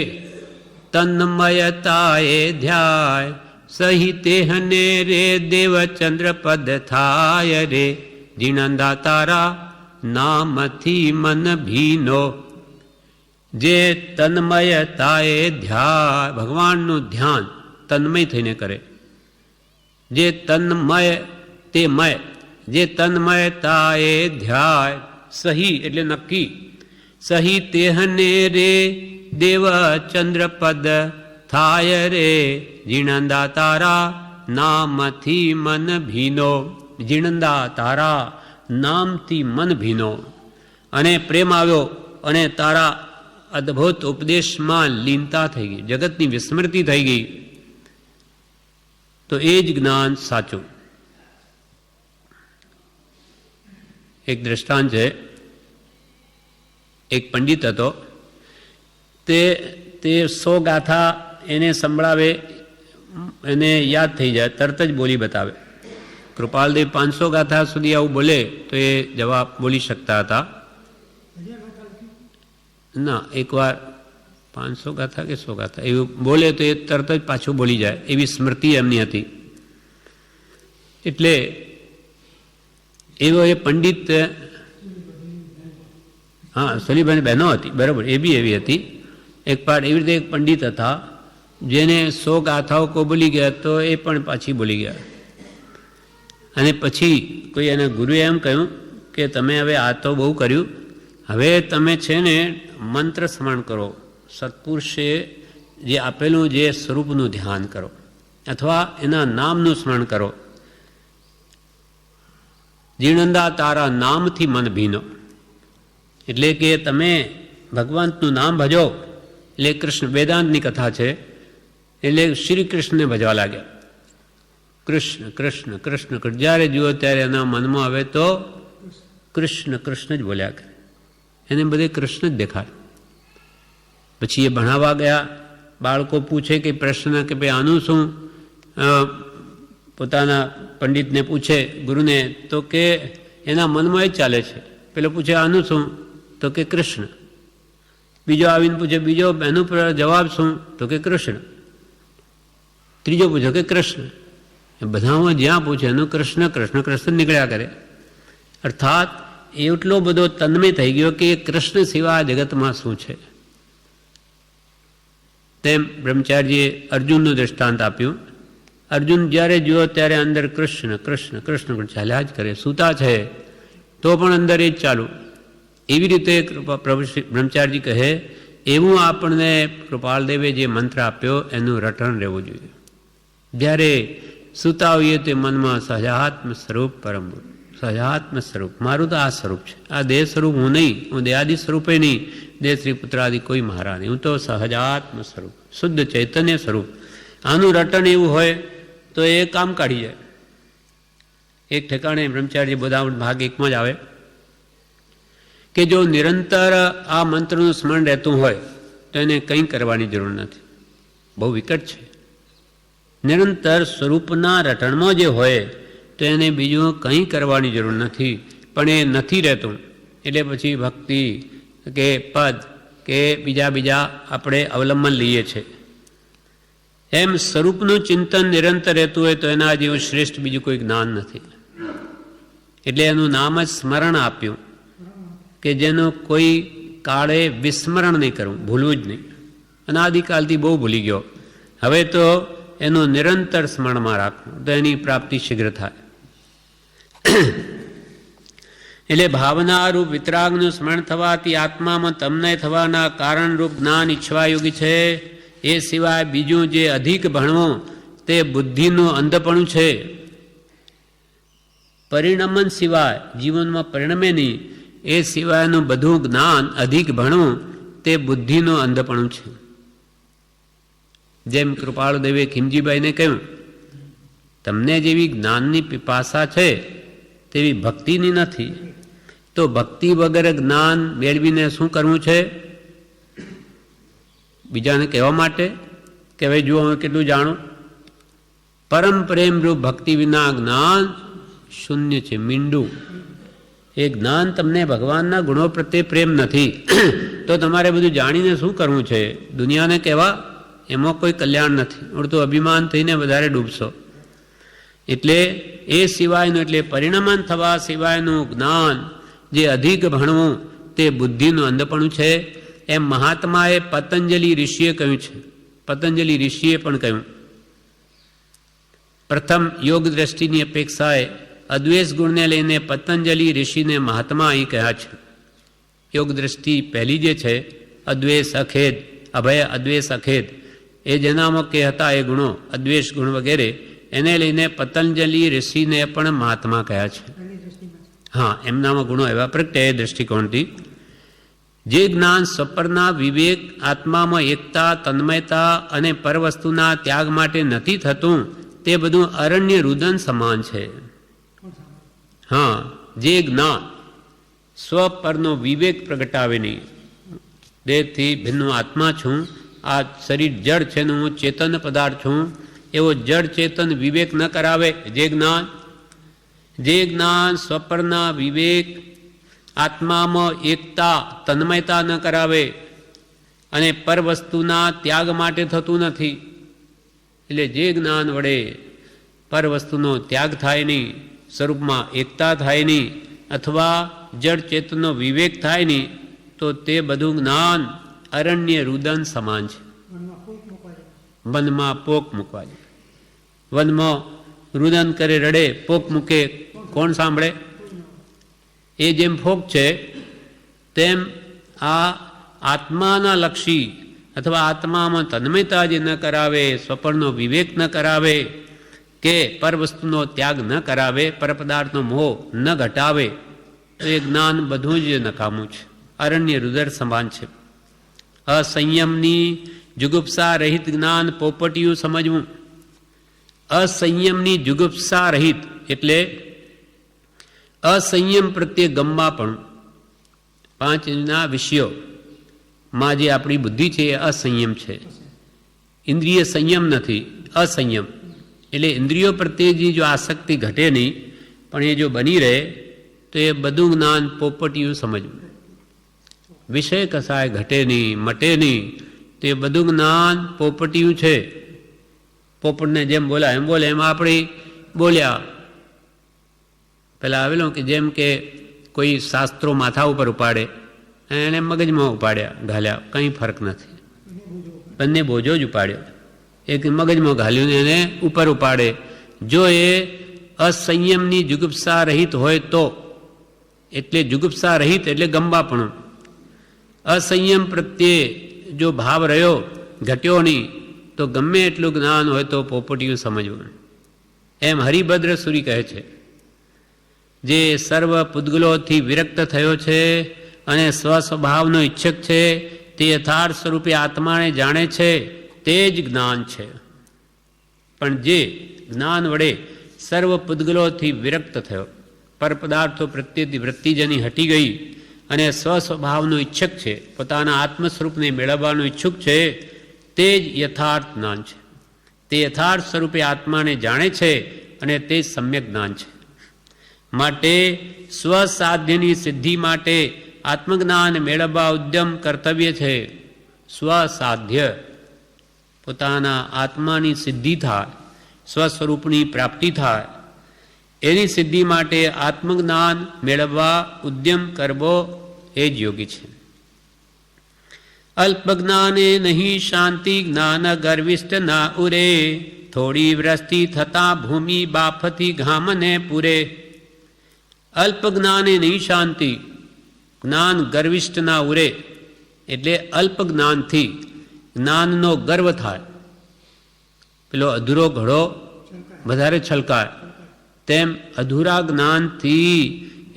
તન્મયતાએ ધ્યાય, સહી તેહને રે દેવચંદ્ર પદ થાય રે, જીણંદા તારા નામથી મન ભીનો. જે તન્મયતાએ ધ્યાય, ભગવાનનું ધ્યાન તન્મય થઈને કરે. જે તન્મય તે મય, જે તન્મયતાએ ધ્યાય, સહી એટલે નક્કી, સહી તેહને રે દેવચંદ્ર પદ થાય રે, જીણંદા તારા નામથી મન ભીનો. જીણંદા તારા નામથી મન ભીનો, અને પ્રેમ આવ્યો અને તારા અદ્ભુત ઉપદેશમાં લીનતા થઈ ગઈ, જગતની વિસ્મૃતિ થઈ ગઈ. તો એ જ જ્ઞાન સાચું. એક દ્રષ્ટાંત છે, એક પંડિત હતો, તે 100 ગાથા એને સંભળાવે, એને યાદ થઈ જાય, તરત જ બોલી બતાવે. કૃપાલદેવ 500 ગાથા સુધી આવું બોલે તો એ જવાબ બોલી શકતા હતા. ના, એકવાર 500 ગાથા કે 100 ગાથા એવું બોલે તો એ તરત જ પાછું બોલી જાય, એવી સ્મૃતિ એમની હતી. એટલે એવો એ પંડિત, હા, સલીભાઈની બહેનો હતી, બરાબર, એ બી એવી હતી. એક પાર એવી રીતે એક પંડિત હતા, જેને 100 ગાથાઓ કો બોલી ગયા તો એ પણ પાછી બોલી ગયા. અને પછી કોઈ એના ગુરુએ એમ કહ્યું કે તમે હવે આ તો બહુ કર્યું, હવે તમે છે ને મંત્ર સ્મરણ કરો, સત્પુરુષે જે આપેલું જે સ્વરૂપનું ધ્યાન કરો, અથવા એના નામનું સ્મરણ કરો. જીણંદા તારા નામથી મન ભીનો, એટલે કે તમે ભગવંતનું નામ ભજો. એટલે કૃષ્ણ, વેદાંતની કથા છે, એટલે શ્રી કૃષ્ણને ભજવા લાગ્યા. કૃષ્ણ કૃષ્ણ કૃષ્ણ, જ્યારે જુઓ ત્યારે એના મનમાં આવે તો કૃષ્ણ કૃષ્ણ જ બોલ્યા કરે, એને બધે કૃષ્ણ જ દેખાય. પછી એ ભણાવવા ગયા, બાળકો પૂછે કે પ્રશ્ન કે ભાઈ આનું શું, પોતાના પંડિતને પૂછે, ગુરુને, તો કે એના મનમાં જ ચાલે છે. પેલો પૂછે આનું શું, તો કે કૃષ્ણ. બીજો આવીને પૂછે, બીજો એનું જવાબ શું, તો કે કૃષ્ણ. ત્રીજો પૂછે કે કૃષ્ણ. બધામાં જ્યાં પૂછે એનું કૃષ્ણ કૃષ્ણ કૃષ્ણ નીકળ્યા કરે. અર્થાત એટલો બધો તન્મય થઈ ગયો કે કૃષ્ણ સિવાય જગતમાં શું છે. તેમ બ્રહ્મચારીજીએ અર્જુનનું દૃષ્ટાંત આપ્યું. અર્જુન જ્યારે જુઓ ત્યારે અંદર કૃષ્ણ કૃષ્ણ કૃષ્ણ ચાલ્યા જ કરે, સૂતા છે તો પણ અંદર એ જ ચાલુ. એવી રીતે બ્રહ્મચારીજી કહે, એવું આપણને કૃપાલદેવે જે મંત્ર આપ્યો એનું રટણ રહેવું જોઈએ. જ્યારે સૂતા હોઈએ તે મનમાં સહજાત્મ સ્વરૂપ પરમ, સહજાત્મ સ્વરૂપ, મારું તો આ સ્વરૂપ છે, આ દેહ સ્વરૂપ હું નહીં, હું દેહાદિ સ્વરૂપે નહીં, દેહ શ્રી પુત્રાદિ કોઈ મહારા નહીં, હું તો સહજાત્મ સ્વરૂપ, શુદ્ધ ચૈતન્ય સ્વરૂપ. આનું રટણ એવું હોય તો એ કામ કાઢી જાય. એક ઠેકાણે બ્રહ્મચારી બોધામૃત ભાગ 1માં જ આવે કે જો નિરંતર આ મંત્રનું સ્મરણ રહેતું હોય તો એને કંઈ કરવાની જરૂર નથી, બહુ વિકટ છે. નિરંતર સ્વરૂપના રટણમાં જે હોય તો એને બીજું કંઈ કરવાની જરૂર નથી. પણ એ નથી રહેતું એટલે પછી ભક્તિ કે પદ કે બીજા આપણે અવલંબન લઈએ છીએ. એમ સ્વરૂપનું ચિંતન નિરંતર રહેતું હોય તો એના જેવું શ્રેષ્ઠ બીજું કોઈ જ્ઞાન નથી. એટલે એનું નામ જ સ્મરણ આપ્યું કે જેનું કોઈ કાળે વિસ્મરણ નહીં કરવું, ભૂલવું જ નહીં. અનાદિકાલથી બહુ ભૂલી ગયો, હવે તો એનું નિરંતર સ્મરણમાં રાખવું, તો એની પ્રાપ્તિ શીઘ્ર થાય. એટલે ભાવનારૂપ વિતરાગનું સ્મરણ થવાથી આત્મામાં તન્મય થવાના કારણરૂપ જ્ઞાન ઈચ્છવાયોગી છે. એ સિવાય બીજું જે અધિક ભણવું તે બુદ્ધિનું અંધપણું છે. પરિણમન સિવાય જીવનમાં પરિણમે નહીં, એ સિવાયનું બધું જ્ઞાન અધિક ભણવું તે બુદ્ધિનું અંધપણું છે. જેમ કૃપાળુદેવે ખીમજીભાઈને કહ્યું, તમને જેવી જ્ઞાનની પિપાસા છે તેવી ભક્તિની નથી, તો ભક્તિ વગર જ્ઞાન મેળવીને શું કરવું છે? બીજાને કહેવા માટે કે ભાઈ જુઓ હું કેટલું જાણું? પરમ પ્રેમરૂપ ભક્તિ વિના જ્ઞાન શૂન્ય છે, મીંડું. એ જ્ઞાન તમને ભગવાનના ગુણો પ્રત્યે પ્રેમ નથી, તો તમારે બધું જાણીને શું કરવું છે? દુનિયાને કહેવા, એમાં કોઈ કલ્યાણ નથી. ઉડતું અભિમાન થઈને વધારે ડૂબશો. એટલે એ સિવાયનું, એટલે પરિણમન થવા સિવાયનું જ્ઞાન જે અધિક ભણવું તે બુદ્ધિનું અંધપણું છે. એમ મહાત્માએ પતંજલિ ઋષિએ કહ્યું છે. પતંજલિ ઋષિએ પણ કહ્યું, પ્રથમ યોગ દ્રષ્ટિની અપેક્ષાએ અદ્વેષ ગુણને લઈને પતંજલિ ઋષિને મહાત્મા અહીં કહ્યા છે. યોગ દ્રષ્ટિ પહેલી જે છે, અદ્વેષ અખેદ, અભય અદ્વેષ અખેદ, એ જેનામાં કે હતા એ ગુણો, અદ્વેષ ગુણ વગેરે, એને લઈને પતંજલિ ઋષિને પણ મહાત્મા કહ્યા છે. હા, એમનામાં ગુણો એવા પ્રગટે દ્રષ્ટિકોણથી. જે જ્ઞાન સ્વપરના વિવેક, આત્મામાં એકતા, તન્મયતા અને પરવસ્તુના ત્યાગ માટે નથી થતું, તે બધું અરણ્ય રુદન સમાન છે. હા, જે જ્ઞાન સ્વપરનો વિવેક પ્રગટાવે નહીં, દેહથી ભિન્ન આત્મા છું, આ શરીર જડ છે ને હું ચેતન પદાર્થ છું, એવો જડ ચેતન વિવેક ન કરાવે. જે જ્ઞાન સ્વપરના વિવેક, આત્મામાં એકતા, તન્મયતા ન કરાવે અને પરવસ્તુના ત્યાગ માટે થતું નથી. એટલે જે જ્ઞાન વડે પરવસ્તુનો ત્યાગ થાય નહીં, સ્વરૂપમાં એકતા થાય નહીં, અથવા જડ ચેતનનો વિવેક થાય નહીં, તો તે બધું જ્ઞાન અરણ્ય રુદન સમાન છે. વનમાં પોક મૂકવા જાય. વનમાં રુદન કરે, રડે, પોક મૂકે, કોણ સાંભળે? એ જેમ ફોક છે, તેમ આ આત્માના લક્ષી અથવા આત્મામાં તન્મયતા જે ન કરાવે, સ્વપરનો વિવેક ન કરાવે, કે પરવસ્તુનો ત્યાગ ન કરાવે, પરપદાર્થનો મોહ ન ઘટાવે, તો એ જ્ઞાન બધું જ નકામું છે, અરણ્ય રુદન સમાન છે. અસંયમની જુગુપ્સા રહિત જ્ઞાન પોપટિયું સમજવું. અસંયમની જુગુપ્સા રહિત એટલે અસંયમ પ્રત્યે ગમવાપણું. પાંચના વિષયોમાં જે આપણી બુદ્ધિ છે એ અસંયમ છે. ઇન્દ્રિય સંયમ નથી, અસંયમ. એટલે ઇન્દ્રિયો પ્રત્યેની જો આસક્તિ ઘટે નહીં, પણ એ જો બની રહે, તો એ બધું જ્ઞાન પોપટિયું સમજવું. વિષય કસાય ઘટે નહીં, મટે નહીં, તો એ બધું જ્ઞાન પોપટિયું છે. પોપટને જેમ બોલાય એમ બોલે, એમ આપણે બોલ્યા. પેલા આવેલો કે જેમ કે કોઈ શાસ્ત્રો માથા ઉપર ઉપાડે, એને મગજમાં ઉપાડ્યા, ઘાલ્યા, કંઈ ફરક નથી. બંને બોજો જ ઉપાડ્યો. એક મગજમાં ઘાલ્યું ને એને ઉપર ઉપાડે. જો એ અસંયમની જુગુપ્સા રહિત હોય તો, એટલે જુગુપ્સા રહિત એટલે ગમવાપણું. અસંયમ પ્રત્યે જો ભાવ રહ્યો, ઘટ્યો નહીં, તો ગમે એટલું જ્ઞાન હોય તો પોપટિયું સમજવું. એમ હરિભદ્ર સુરી કહે છે, જે સર્વ પૂદગલોથી વિરક્ત થયો છે અને સ્વસ્વભાવનો ઈચ્છક છે, તે યથાર્થ સ્વરૂપે આત્માને જાણે છે, તે જ જ્ઞાન છે. પણ જે જ્ઞાન વડે સર્વ પૂદગલોથી વિરક્ત થયો, પરપદાર્થો પ્રત્યેથી વૃત્તિ જેની હટી ગઈ અને સ્વસ્વભાવનો ઈચ્છક છે, પોતાના આત્મ સ્વરૂપને મેળવવાનું ઈચ્છુક છે, તે જ યથાર્થ જ્ઞાન છે. તે યથાર્થ સ્વરૂપે આત્માને જાણે છે અને તે સમ્યક જ્ઞાન છે. માટે સ્વસાધ્યની સિદ્ધિ માટે આત્મજ્ઞાન મેળવવા ઉદ્યમ કર્તવ્ય છે. સ્વસાધ્ય, પોતાના આત્માની સિદ્ધિ થાય, સ્વસ્વરૂપની પ્રાપ્તિ થાય, એની સિદ્ધિ માટે આત્મજ્ઞાન મેળવવા ઉદ્યમ કરવો એ જ યોગી છે. અલ્પ જ્ઞાને નહીં શાંતિ, જ્ઞાન ગર્વિષ્ઠ ના ઉરે, થોડી વૃષ્ટિ થતા ભૂમિ બાફતી ઘામને પૂરે. અલ્પ જ્ઞાને નહીં શાંતિ, જ્ઞાન ગર્વિષ્ઠ ના ઉરે. એટલે અલ્પ જ્ઞાનથી જ્ઞાનનો ગર્વ થાય. પેલો અધૂરો ઘડો વધારે છલકાય, તેમ અધૂરા જ્ઞાનથી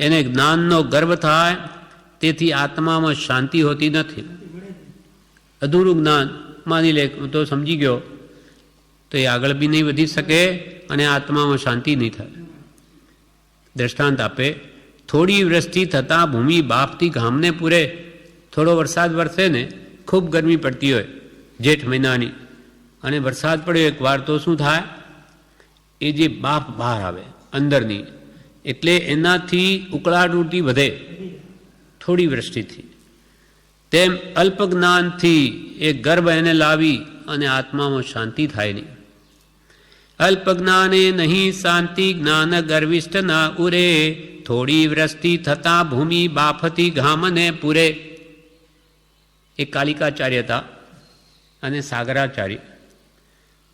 એને જ્ઞાનનો ગર્વ થાય. તેથી આત્મામાં શાંતિ હોતી નથી. અધૂરું જ્ઞાન માની લે હું તો સમજી ગયો, તો એ આગળ બી નહીં વધી શકે અને આત્મામાં શાંતિ નહીં થાય. દ્રષ્ટાંત આપે, થોડી વૃષ્ટિ થતાં ભૂમિ બાફતી ઘામને પૂરે. થોડો વરસાદ વરસે ને, ખૂબ ગરમી પડતી હોય જેઠ મહિનાની, અને વરસાદ પડ્યો એક વાર તો શું થાય, એ જે બાફ બહાર આવે અંદરની, એટલે એનાથી ઉકળાટૂટી વધે થોડી વૃષ્ટિથી. તેમ અલ્પ જ્ઞાનથી એ ગર્ભ એને લાવી અને આત્મામાં શાંતિ થાય નહીં. અલ્પ જ્ઞાને નહીં શાંતિ, જ્ઞાન ગર્વિષ્ઠ ના ઉરે. થોડી વૃષ્ટિ થતાં ભૂમિ બાફતી ઘામને પૂરે. એ કાલિકાચાર્ય હતા અને સાગરાચાર્ય.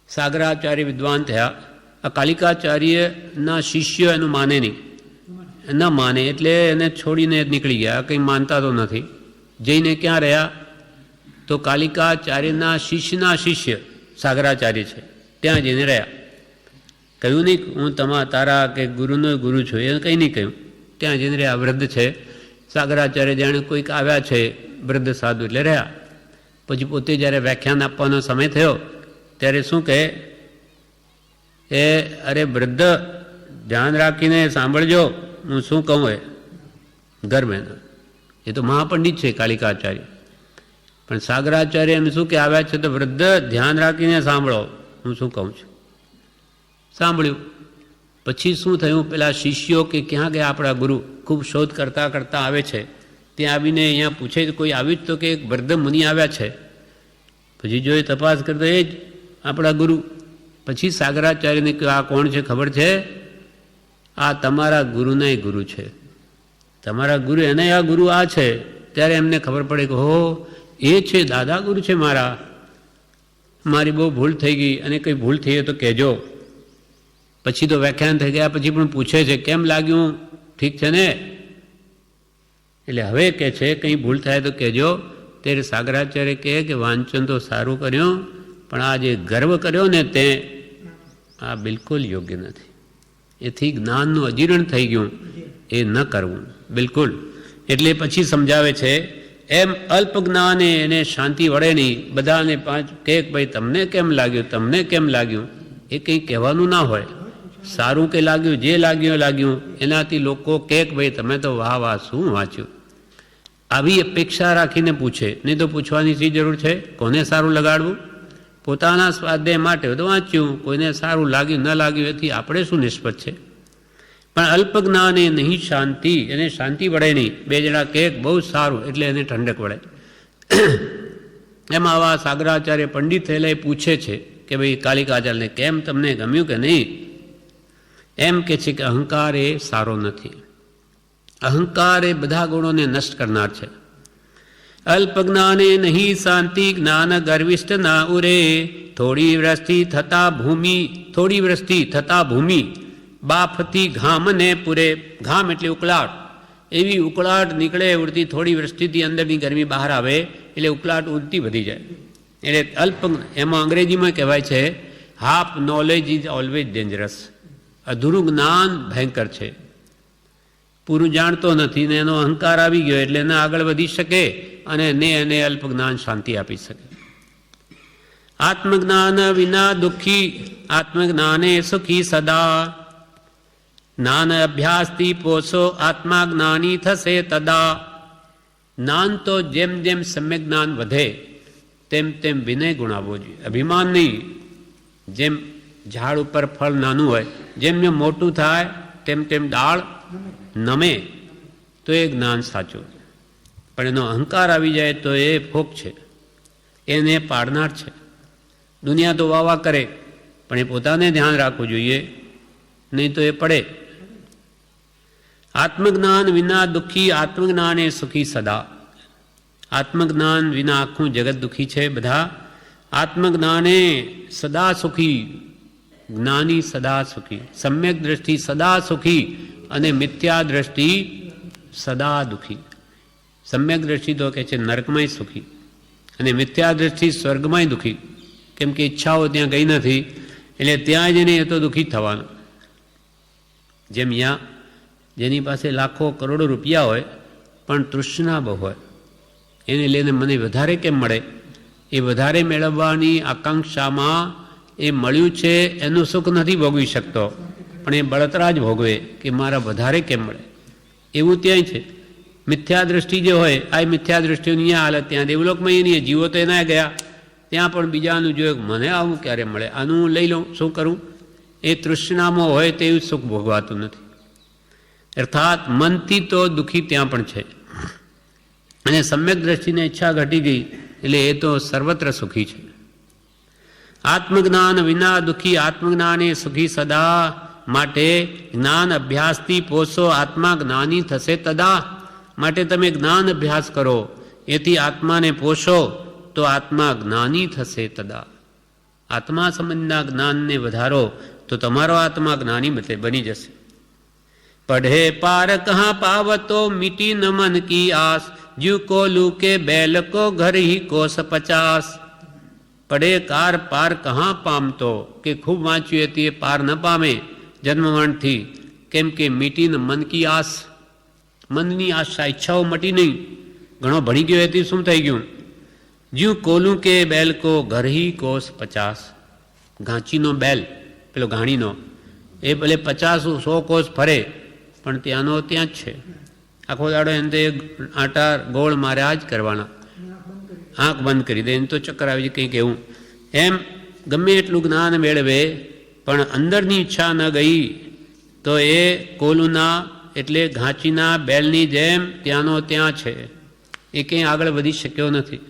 સાગરાચાર્ય વિદ્વાન થયા. આ કાલિકાચાર્યના શિષ્ય એનું માને નહીં, ન માને એટલે એને છોડીને નીકળી ગયા. કંઈ માનતા તો નથી. જઈને ક્યાં રહ્યા, તો કાલિકાચાર્યના શિષ્ય સાગરાચાર્ય છે ત્યાં જઈને રહ્યા. કહ્યું નહીં હું તારા કે ગુરુનો ગુરુ છું, એ કંઈ નહીં કહ્યું. ત્યાં જઈને રહ્યા. વૃદ્ધ છે સાગરાચાર્ય, જાણે કોઈક આવ્યા છે વૃદ્ધ સાધુ, એટલે રહ્યા. પછી પોતે જ્યારે વ્યાખ્યાન આપવાનો સમય થયો ત્યારે શું કહે, એ અરે વૃદ્ધ ધ્યાન રાખીને સાંભળજો હું શું કહું. એ ગર્ભ એના, એ તો મહાપંડિત છે કાલિકાચાર્ય, પણ સાગરાચાર્ય એમ શું કે આવ્યા છે તો વૃદ્ધ ધ્યાન રાખીને સાંભળો હું શું કહું છું. સાંભળ્યું. પછી શું થયું, પેલા શિષ્યો કે ક્યાં ગયા આપણા ગુરુ, ખૂબ શોધ કરતાં કરતાં આવે છે. ત્યાં આવીને અહીંયા પૂછે કોઈ આવ્યું જ તો કે એક વૃદ્ધ મુનિ આવ્યા છે. પછી જો એ તપાસ કરતો એ જ આપણા ગુરુ. પછી સાગરાચાર્યને કહ્યું આ કોણ છે ખબર છે, આ તમારા ગુરુના ગુરુ છે. તમારા ગુરુ એને આ ગુરુ આ છે. ત્યારે એમને ખબર પડે કે હો એ છે દાદા ગુરુ છે મારા, મારી બહુ ભૂલ થઈ ગઈ અને કંઈ ભૂલ થઈ તો કહેજો. પછી તો વ્યાખ્યાન થઈ ગયા પછી પણ પૂછે છે કેમ લાગ્યું, ઠીક છે ને. એટલે હવે કહે છે કંઈ ભૂલ થાય તો કહેજો. ત્યારે સાગરાચાર્ય કહે કે વાંચન તો સારું કર્યું, પણ આ જે ગર્વ કર્યો ને તે આ બિલકુલ યોગ્ય નથી. એથી જ્ઞાનનું અજીર્ણ થઈ ગયું, એ ન કરવું બિલકુલ. એટલે પછી સમજાવે છે એમ અલ્પ જ્ઞાને એને શાંતિ વળે નહીં. બધાને કે ભાઈ તમને કેમ લાગ્યું, તમને કેમ લાગ્યું, એ કંઈ કહેવાનું ના હોય. સારું કે લાગ્યું, જે લાગ્યું એનાથી લોકો કે ભાઈ તમે તો વાહ વાહ શું વાંચ્યું, આવી અપેક્ષા રાખીને પૂછે. નહીં તો પૂછવાની શી જરૂર છે, કોને સારું લગાડવું. પોતાના સ્વાધ્યાય માટે તો વાંચ્યું, કોઈને સારું લાગ્યું ન લાગ્યું એથી આપણે શું નિષ્પત છે. પણ અલ્પ જ્ઞાને નહીં શાંતિ, એને શાંતિ વળે નહીં. બે જણા કે બહુ સારું એટલે એને ઠંડક વળે. એમાં આવા સાગરાચાર્ય પંડિત થયેલા એ પૂછે છે કે ભાઈ કાલિકાચાર્યને કેમ તમને ગમ્યું કે નહીં. એમ કે છે કે અહંકાર એ સારો નથી. અહંકાર એ બધા ગુણોને નષ્ટ કરનાર છે. અલ્પ જ્ઞાને નહીં શાંતિ, જ્ઞાન ગર્વિષ્ઠ ના ઉરે. થોડી વૃષ્ટિ થતા ભૂમિ બાફતી ઘામને પૂરે. ઘામ એટલે ઉકળાટ, એવી ઉકળાટ નીકળે ઉડતી. થોડી વૃષ્ટિથી અંદરની ગરમી બહાર આવે એટલે ઉકળાટ ઉડતી વધી જાય. એટલે અલ્પ, એમાં અંગ્રેજીમાં કહેવાય છે half knowledge is always dangerous. અધૂરું જ્ઞાન ભયંકર છે. પૂરું જાણતો નથી ને એનો અહંકાર આવી ગયો એટલે એને આગળ વધી શકે અને એને અલ્પ જ્ઞાન શાંતિ આપી શકે. આત્મજ્ઞાન વિના દુઃખી, આત્મજ્ઞાને સુખી સદા. જ્ઞાન અભ્યાસથી પોષો, આત્મા જ્ઞાની થશે તદા. જ્ઞાન તો જેમ જેમ સમ્યક જ્ઞાન વધે તેમ તેમ વિનય ગુણાવવો જોઈએ, અભિમાન નહીં. જેમ ઝાડ ઉપર ફળ નાનું હોય, જેમ જેમ મોટું થાય તેમ તેમ ડાળ નમે, તો એ જ્ઞાન સાચું. પણ એનો અહંકાર આવી જાય તો એ ફોક છે, એને પાડનાર છે. દુનિયા તો વાવા કરે પણ એ પોતાને ધ્યાન રાખવું જોઈએ, નહીં તો એ પડે. આત્મજ્ઞાન વિના દુઃખી, આત્મજ્ઞાને સુખી સદા. આત્મજ્ઞાન વિના આખું જગત દુઃખી છે બધા. આત્મજ્ઞાને સદા સુખી, જ્ઞાની સદા સુખી. સમ્યક દ્રષ્ટિ સદા સુખી અને મિથ્યા દ્રષ્ટિ સદા દુઃખી. સમ્યક દ્રષ્ટિ તો કહે છે નરકમાંય સુખી અને મિથ્યા દ્રષ્ટિ સ્વર્ગમાંય દુઃખી, કેમ કે ઈચ્છાઓ ત્યાં ગઈ નથી એટલે ત્યાં જઈને એ તો દુઃખી થવાનો. જેમ અહીંયા જેની પાસે લાખો કરોડો રૂપિયા હોય પણ તૃષ્ણા બહુ હોય, એને લઈને મને વધારે કેમ મળે, એ વધારે મેળવવાની આકાંક્ષામાં એ મળ્યું છે એનું સુખ નથી ભોગવી શકતો, પણ એ બળતરા જ ભોગવે કે મારા વધારે કેમ મળે. એવું ત્યાંય છે. મિથ્યા દ્રષ્ટિ જે હોય આ મિથ્યા દ્રષ્ટિઓની અહીંયા હાલત, ત્યાં દેવલોકમાં એની જીવો તો એના ગયા, ત્યાં પણ બીજાનું જોયું મને આવું ક્યારે મળે, આનું હું લઈ લઉં, શું કરું. એ તૃષ્ણામાં હોય તેવું સુખ ભોગવાતું નથી. અર્થાત મનથી તો દુઃખી ત્યાં પણ છે. અને સમ્યક દ્રષ્ટિને ઈચ્છા ઘટી ગઈ એટલે એ તો સર્વત્ર સુખી છે. આત્મજ્ઞાન વિના દુઃખી, આત્મજ્ઞાને સુખી સદા. માટે જ્ઞાન અભ્યાસથી પોષો આત્મા જ્ઞાની થશે તદા. માટે તમે જ્ઞાન અભ્યાસ કરો, એથી આત્માને પોષો તો આત્મા જ્ઞાની થશે તદા. આત્મા સંબંધના જ્ઞાનને વધારો તો તમારો આત્મા જ્ઞાની બની જશે. पढ़े पार कहाँ पावतो मिटी न मन की आस, ज्यू को लूके बैल को घर ही कोस 50. पढ़े कार पार कहाँ पामतो, કે ખૂબ વાંચ્યું હતી એ પાર ન પામે જન્મવાણથી, કેમ કે મીટી ન મન કી આસ, મનની આશા ઈચ્છાઓ મટી નહીં. ઘણો ભણી ગયો હતી શું થઈ ગયું. જ્યુ કોલું કે બેલ કો ઘર હી કોસ 50. ઘાંચીનો બેલ પેલો ઘાણીનો એ ભલે 50-100 કોસ ફરે પણ ત્યાંનો ત્યાં જ છે. આખો દાડો એને તો આટા ગોળ માર્યા જ કરવાના, આંખ બંધ કરી દે એને તો ચક્કર આવી જાય કંઈક એવું. એમ ગમે એટલું જ્ઞાન મેળવે પણ અંદરની ઈચ્છા ન ગઈ તો એ કોલુના એટલે ઘાંચીના બેલની જેમ ત્યાંનો ત્યાં છે, એ કંઈ આગળ વધી શક્યો નથી.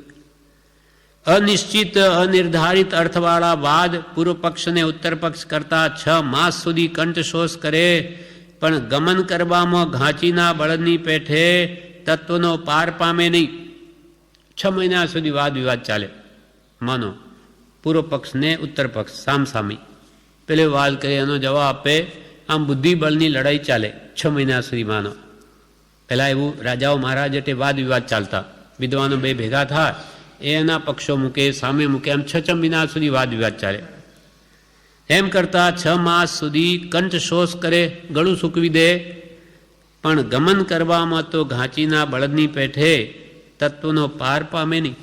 અનિશ્ચિત અનિર્ધારિત અર્થવાળા વાદ પૂર્વ પક્ષને ઉત્તર પક્ષ કરતા 6 માસ સુધી કંઠશોષ કરે પણ ગમન કરવામાં ઘાંચીના બળદની પેઠે તત્વનો પાર પામે નહીં. 6 મહિના સુધી વાદ વિવાદ ચાલે. માનો પૂર્વ પક્ષ ને ઉત્તર પક્ષ સામસામી, પેલે વાદ કરે એનો જવાબ આપે, આમ બુદ્ધિબળની લડાઈ ચાલે 6 મહિના સુધી. માનો પહેલાં એવું રાજાઓ મહારાજ એટલે વાદ વિવાદ ચાલતા, વિદ્વાનો બે ભેગા થાય, એના પક્ષો મૂકે સામે મૂકે, આમ 6 મહિના સુધી વાદ વિવાદ ચાલે. એમ કરતાં 6 માસ સુધી કંઠશોષ કરે, ગળું સૂકવી દે, પણ ગમન કરવામાં તો ઘાંચીના બળદની પેઠે તત્વનો પાર પામે નહીં.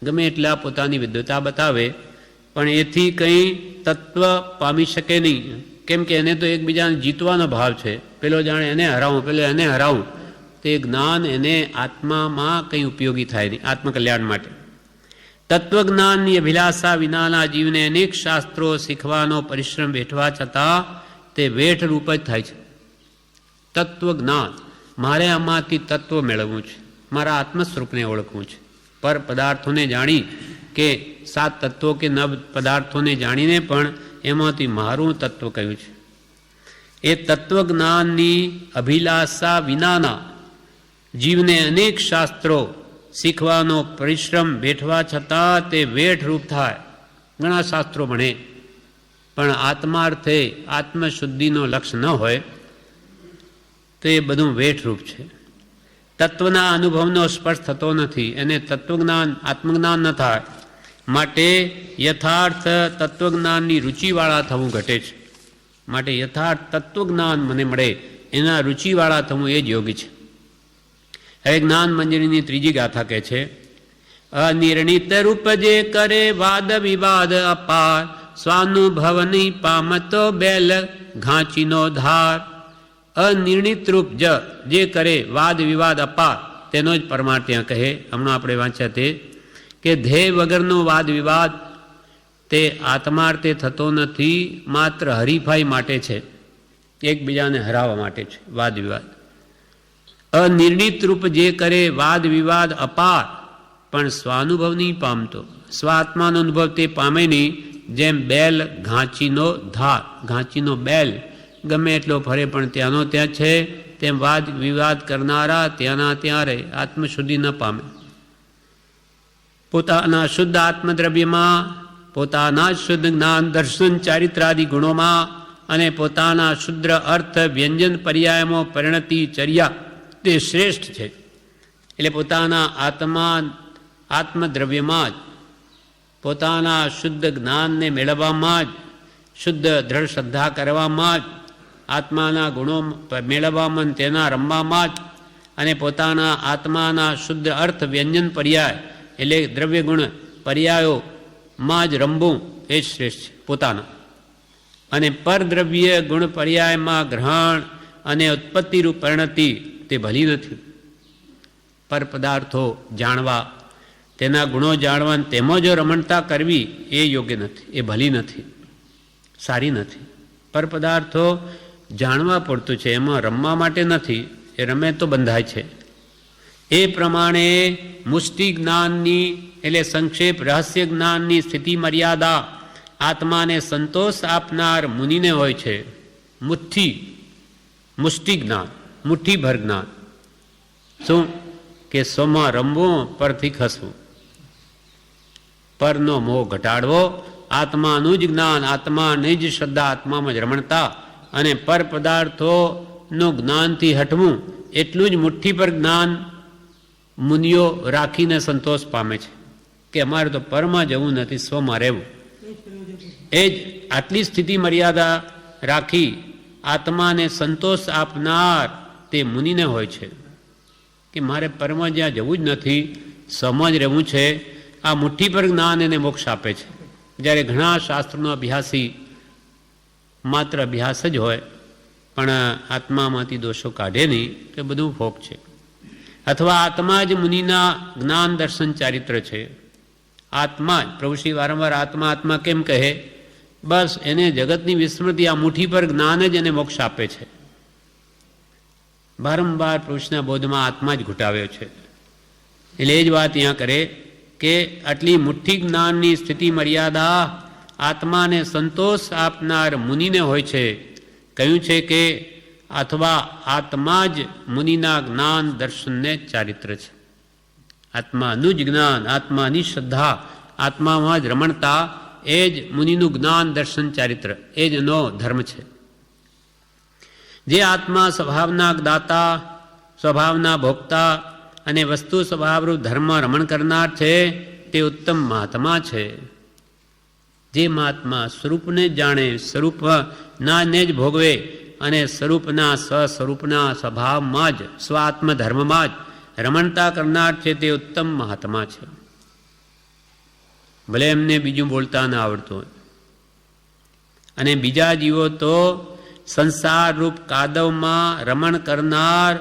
ગમે એટલા પોતાની વિદ્વતા બતાવે પણ એથી કંઈ તત્વ પામી શકે નહીં, કેમ કે એને તો એકબીજાને જીતવાનો ભાવ છે. પેલો જાણે એને હરાવું, પેલો એને હરાવું, તે જ્ઞાન એને આત્મામાં કંઈ ઉપયોગી થાય નહીં આત્મકલ્યાણ માટે. તત્વજ્ઞાનની અભિલાષા વિનાના જીવને અનેક શાસ્ત્રો શીખવાનો પરિશ્રમ વેઠવા છતાં તે વેઠ રૂપ જ થાય છે. તત્વજ્ઞાન, મારે આમાંથી તત્વ મેળવવું છે, મારા આત્મસ્વરૂપને ઓળખવું છે. પર પદાર્થોને જાણી કે 7 તત્વો કે 9 પદાર્થોને જાણીને પણ એમાંથી મારું તત્વ કયું છે. એ તત્વજ્ઞાનની અભિલાષા વિનાના જીવને અનેક શાસ્ત્રો શીખવાનો પરિશ્રમ વેઠવા છતાં તે વેઠરૂપ થાય. ઘણા શાસ્ત્રો ભણે પણ આત્માર્થે આત્મશુદ્ધિનો લક્ષ્ય ન હોય તો એ બધું વેઠરૂપ છે. તત્વના અનુભવનો સ્પર્શ થતો નથી, એને તત્વજ્ઞાન આત્મજ્ઞાન ન થાય. માટે યથાર્થ તત્વજ્ઞાનની રુચિવાળા થવું ઘટે છે. માટે યથાર્થ તત્વજ્ઞાન મને મળે એના રુચિવાળા થવું એ જ યોગી છે. હવે જ્ઞાન મંજરીની ત્રીજી ગાથા કહે છે, અનિર્ણિત રૂપ જે કરે વાદ વિવાદ અપાર, સ્વાનુભવની પામતો બેલ ઘાંચીનો ધાર. અનિર્ણિત રૂપ જે કરે વાદ વિવાદ અપાર, તેનો જ પરમાર્થ ત્યાં કહે. હમણાં આપણે વાંચ્યા તે કે ધ્યેય વગરનો વાદ વિવાદ તે આત્માર્થે થતો નથી, માત્ર હરીફાઈ માટે છે, એકબીજાને હરાવવા માટે છે વાદ વિવાદ. અનિર્ણિત રૂપ જે કરે વાદ વિવાદ અપાર, પણ સ્વાનુભવ નહીં પામતો, સ્વાત્માનો અનુભવ તે પામે નહીં. જેમ બેલ ઘાંચીનો ધાર, ઘાંચીનો બેલ ગમે એટલો ફરે પણ ત્યાંનો ત્યાં છે, તેમ વાદ વિવાદ કરનારા ત્યાંના ત્યાં રહે, આત્મશુદ્ધિ ન પામે. પોતાના શુદ્ધ આત્મદ્રવ્યમાં પોતાના શુદ્ધ જ્ઞાન દર્શન ચારિત્રાદિ ગુણોમાં અને પોતાના શુદ્ર અર્થ વ્યંજન પર્યાયમાં પરિણતિ ચર્યા તે શ્રેષ્ઠ છે. એટલે પોતાના આત્મદ્રવ્યમાં જ પોતાના શુદ્ધ જ્ઞાનને મેળવવામાં જ શુદ્ધ દ્રઢ શ્રદ્ધા કરવામાં જ આત્માના ગુણો મેળવવામાં તેના રમવામાં જ અને પોતાના આત્માના શુદ્ધ અર્થ વ્યંજન પર્યાય એટલે દ્રવ્ય ગુણ પર્યાયોમાં જ રમવું એ જ શ્રેષ્ઠ છે પોતાના. અને પરદ્રવ્ય ગુણ પર્યાયમાં ગ્રહણ અને ઉત્પત્તિરૂપ પરિણતિ તે ભલી નથી. પર પદાર્થો જાણવા, તેના ગુણો જાણવા, તેમાં જો રમણતા કરવી એ યોગ્ય નથી, એ ભલી નથી, સારી નથી. પર પદાર્થો જાણવા પડતું છે, એમાં રમવા માટે નથી. એ રમે તો બંધાય છે. એ પ્રમાણે મુષ્ટિ જ્ઞાનની એટલે સંક્ષેપ રહસ્ય જ્ઞાનની સ્થિતિ મર્યાદા આત્માને સંતોષ આપનાર મુનિને હોય છે. મુષ્ટિ જ્ઞાન, મુઠ્ઠીભર જ્ઞાન. શું કે સોમાં રમવું, પરથી ખસવું, પરનો મોહ ઘટાડવો, આત્માનું જ જ્ઞાન, આત્માની જ શ્રદ્ધા, આત્મામાં જ રમણતા અને પર પદાર્થોનું જ્ઞાનથી હટવું, એટલું જ મુઠ્ઠી પર જ્ઞાન મુનિઓ રાખીને સંતોષ પામે છે કે અમારે તો પરમાં જવું નથી, સ્વમાં રહેવું. એ જ આટલી સ્થિતિ મર્યાદા રાખી આત્માને સંતોષ આપનાર તે મુનિને હોય છે કે મારે પરમાં જ્યાં જવું જ નથી, સ્વમાં જ રહેવું છે. આ મુઠ્ઠી પર જ્ઞાન એને મોક્ષ આપે છે. જ્યારે ઘણા શાસ્ત્રોનો અભ્યાસી માત્ર અભ્યાસ જ હોય પણ આત્મામાંથી દોષો કાઢે નહીં, તે બધું ફોક છે. અથવા આત્મા જ મુનિના જ્ઞાન દર્શન ચારિત્ર છે. આત્મા જ, પ્રભુશ્રી વારંવાર આત્મા આત્મા કેમ કહે? બસ એને જગતની વિસ્મૃતિ, આ મુઠ્ઠી પર જ્ઞાન જ એને મોક્ષ આપે છે. વારંવાર પુરુષના બોધમાં આત્મા જ ઘૂંટાવ્યો છે. એટલે એ જ વાત અહીંયા કરે કે આટલી મુઠ્ઠી જ્ઞાનની સ્થિતિ મર્યાદા આત્માને સંતોષ આપનાર મુનિને હોય છે. કહ્યું છે કે અથવા આત્મા જ મુનિના જ્ઞાન દર્શનને ચારિત્ર છે. આત્માનું જ જ્ઞાન, આત્માની શ્રદ્ધા, આત્મામાં જ રમણતા એ જ મુનિનું જ્ઞાન દર્શન ચારિત્ર, એ જ એનો ધર્મ છે. જે આત્મા સ્વભાવના દાતા, સ્વભાવના ભોગતા અને વસ્તુ સ્વભાવરૂપ ધર્મ રમણ કરનાર છે તે ઉત્તમ મહાત્મા છે. જે મહાત્મા સ્વરૂપને જાણે, સ્વરૂપના ને જ ભોગવે અને સ્વરૂપના સ્વસ્વરૂપના સ્વભાવમાં જ સ્વાત્મ ધર્મમાં જ રમણતા કરનાર છે તે ઉત્તમ મહાત્મા છે. ભલે એમને બીજું બોલતા ન આવડતું હોય. અને બીજા જીવો તો સંસાર રૂપ કાદવમાં રમણ કરનાર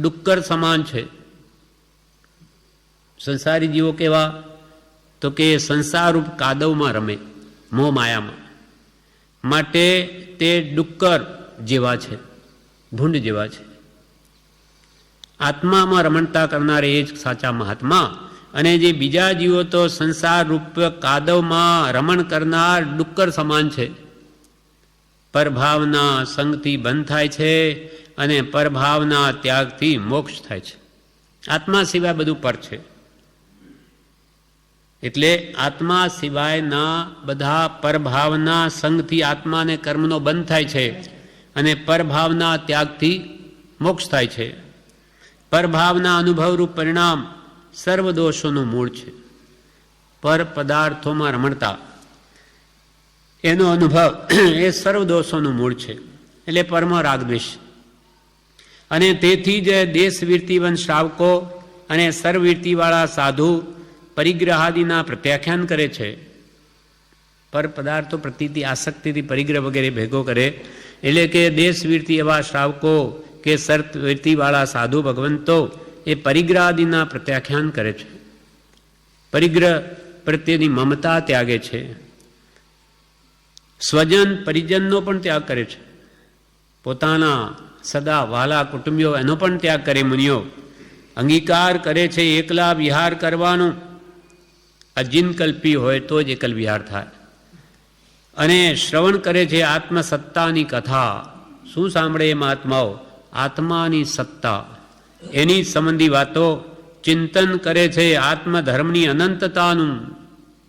ડુક્કર સમાન છે. સંસારી જીવો કેવા? તો કે સંસાર રૂપ કાદવમાં રમે, મોહ માયામાં. માટે તે ડુક્કર જેવા છે, ભૂંડ જેવા છે. આત્મામાં રમણતા કરનાર એ જ સાચા મહાત્મા. અને જે બીજા જીવો તો સંસાર રૂપ કાદવમાં રમણ કરનાર ડુક્કર સમાન છે. પરભાવના સંગથી બંધ થાય છે અને પરભાવના ત્યાગથી મોક્ષ થાય છે. આત્મા સિવાય બધું પર છે. એટલે આત્મા સિવાયના બધા પરભાવના સંગથી આત્માને કર્મનો બંધ થાય છે અને પરભાવના ત્યાગથી મોક્ષ થાય છે. પરભાવના અનુભવરૂપ પરિણામ સર્વ દોષોનું મૂળ છે. પર પદાર્થોમાં રમણતા એનો અનુભવ એ સર્વ દોષોનું મૂળ છે. એટલે પરમ રાગદ્વેષ. અને તેથી જ દેશવીરતિવંત શ્રાવકો અને સર્વવીરતિવાળા સાધુ પરિગ્રહાદિના પ્રત્યાખ્યાન કરે છે. પર પદાર્થો પ્રતિથી આસક્તિથી પરિગ્રહ વગેરે ભેગો કરે. એટલે કે દેશવીરતી એવા શ્રાવકો કે સર્વવીરતિવાળા સાધુ ભગવંતો એ પરિગ્રહાદિના પ્રત્યાખ્યાન કરે છે. પરિગ્રહ પ્રત્યેની મમતા ત્યાગે છે. સ્વજન પરિજનનો પણ ત્યાગ કરે છે. પોતાના સદા વહાલા કુટુંબીઓ એનો પણ ત્યાગ કરે મુનિઓ. અંગીકાર કરે છે એકલા વિહાર કરવાનો. અજિનકલ્પી હોય તો જ એકલ વિહાર થાય. અને શ્રવણ કરે છે આત્મસત્તાની કથા. શું સાંભળે એ મહાત્માઓ? આત્માની સત્તા, એની સંબંધી વાતો. ચિંતન કરે છે આત્મધર્મની અનંતતાનું.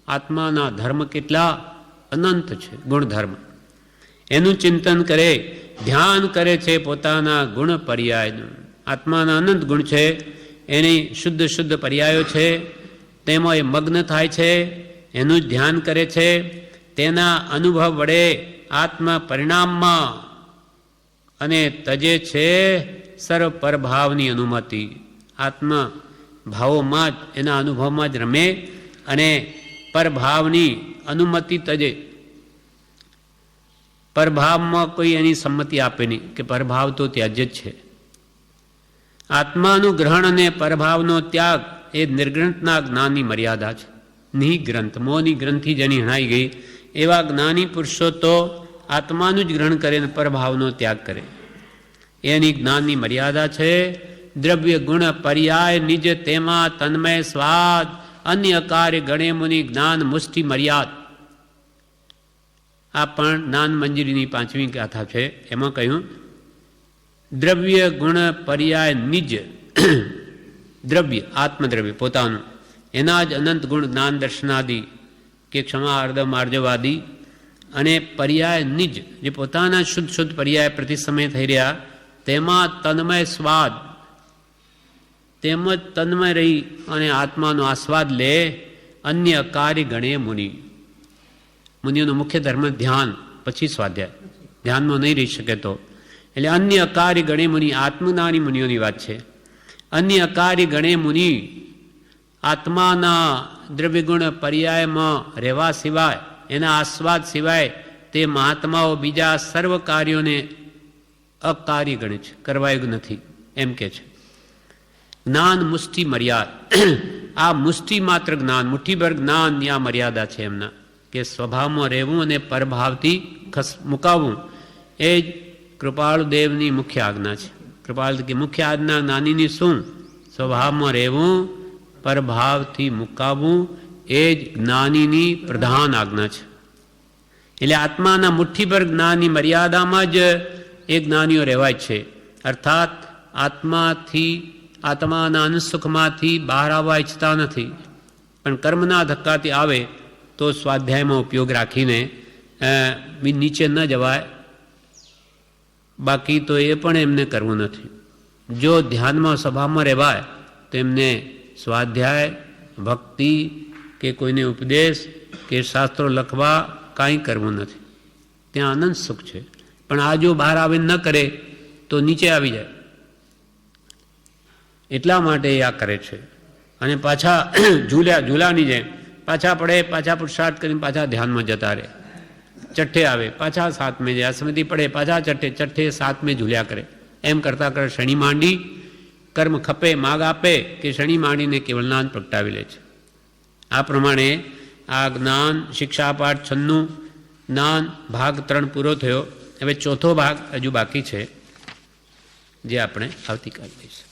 આત્માના ધર્મ કેટલા અનંત છે, ગુણધર્મ. એનું ચિંતન કરે, ધ્યાન કરે છે પોતાના ગુણ પર્યાયનું. આત્માના અનંત ગુણ છે, એની શુદ્ધ શુદ્ધ પર્યાયો છે, તેમાં એ મગ્ન થાય છે, એનું જ ધ્યાન કરે છે. તેના અનુભવ વડે આત્મ પરિણામમાં અને તજે છે સર્વ પરભાવની અનુમતિ. આત્મ ભાવોમાં જ, એના અનુભવમાં જ રમે અને પરભાવની અનુમતિ તજે. પરભાવમાં કોઈ એની સંમતિ આપે નહીં કે પરભાવ તો ત્યાજ્ય જ છે. આત્માનું ગ્રહણ અને પરભાવનો ત્યાગ એ નિર્ગ્રંથના જ્ઞાનની મર્યાદા છે. નિગ્રંથ, મોની ગ્રંથિ જેની હણાઈ ગઈ એવા જ્ઞાની પુરુષો તો આત્માનું જ ગ્રહણ કરે અને પરભાવનો ત્યાગ કરે. એની જ્ઞાનની મર્યાદા છે. દ્રવ્ય ગુણ પર્યાય નિજ તેમાં તન્મય સ્વાદ અન્ય કાર્ય ગણે મુનિ જ્ઞાન મુષ્ટિ મર્યાદ. આ પણ જ્ઞાન મંજરીની 5મી ગાથા છે. એમાં કહ્યું દ્રવ્ય ગુણ પર્યાય નિજ દ્રવ્ય, આત્મદ્રવ્ય પોતાનું, એના જ અનંત ગુણ જ્ઞાન દર્શનાદિ કે ક્ષમા અર્ધમ આર્જવાદી, અને પર્યાય નિજ જે પોતાના શુદ્ધ શુદ્ધ પર્યાય પ્રતિસમય થઈ રહ્યા, તેમાં તન્મય સ્વાદ, તેમજ તન્મય રહી અને આત્માનો આસ્વાદ લે. અન્ય કાર્ય ગણે મુનિ. મુનિઓનો મુખ્ય ધર્મ ધ્યાન, પછી સ્વાધ્યાય. ધ્યાનમાં નહીં રહી શકે તો. એટલે અન્ય કાર્ય ગણે મુનિ, આત્મજ્ઞાની મુનિઓની વાત છે. અન્ય કાર્ય ગણે મુનિ આત્માના દ્રવ્યગુણ પર્યાયમાં રહેવા સિવાય, એના આસ્વાદ સિવાય તે મહાત્માઓ બીજા સર્વ કાર્યોને અકાર્ય ગણે છે, કરવાયું નથી એમ કે છે. જ્ઞાન મુષ્ટિ મર્યાદ, આ મુષ્ટિ માત્ર જ્ઞાન, મુઠ્ઠીભર જ્ઞાનની આ મર્યાદા છે એમના, કે સ્વભાવમાં રહેવું અને પરભાવથી મુકાવવું એ જ કૃપાળુદેવની મુખ્ય આજ્ઞા છે. કૃપાળ કે મુખ્ય આજ્ઞા જ્ઞાનીની શું? સ્વભાવમાં રહેવું, પરભાવથી મુકાવવું એ જ જ્ઞાનીની પ્રધાન આજ્ઞા છે. એટલે આત્માના મુઠ્ઠીભર જ્ઞાનની મર્યાદામાં જ એ જ્ઞાનીઓ રહેવાય છે. અર્થાત આત્માના અનુસુખમાંથી બહાર આવવા ઈચ્છતા નથી, પણ કર્મના ધક્કાથી આવે તો સ્વાધ્યાયમાં ઉપયોગ રાખીને નીચે ન જવાય. બાકી તો એ પણ એમને કરવું નથી. જો ધ્યાનમાં સભામાં રહેવાય તો એમને સ્વાધ્યાય, ભક્તિ કે કોઈને ઉપદેશ કે શાસ્ત્રો લખવા કાંઈ કરવું નથી. ત્યાં અનંત સુખ છે. પણ આ જો બહાર આવીને ન કરે તો નીચે આવી જાય. એટલા માટે એ આ કરે છે. અને પાછા ઝૂલાની જેમ પાછા પડે, પાછા પુરુષાર્થ કરીને પાછા ધ્યાનમાં જતા રહે. ચઠ્ઠે આવે, પાછા સાતમે જાય, સ્મૃતિ પડે, પાછા ચઠ્ઠે સાતમે ઝૂલ્યા કરે. એમ કરતા કરે શનિ માંડી, કર્મ ખપે માગ આપે કે શનિ માંડીને કેવળ જ્ઞાન પ્રગટાવી લે છે. આ પ્રમાણે આ જ્ઞાન શિક્ષાપાઠ 96 જ્ઞાન ભાગ 3 પૂરો થયો. હવે ચોથો ભાગ હજુ બાકી છે, જે આપણે આવતીકાલે લઈશું.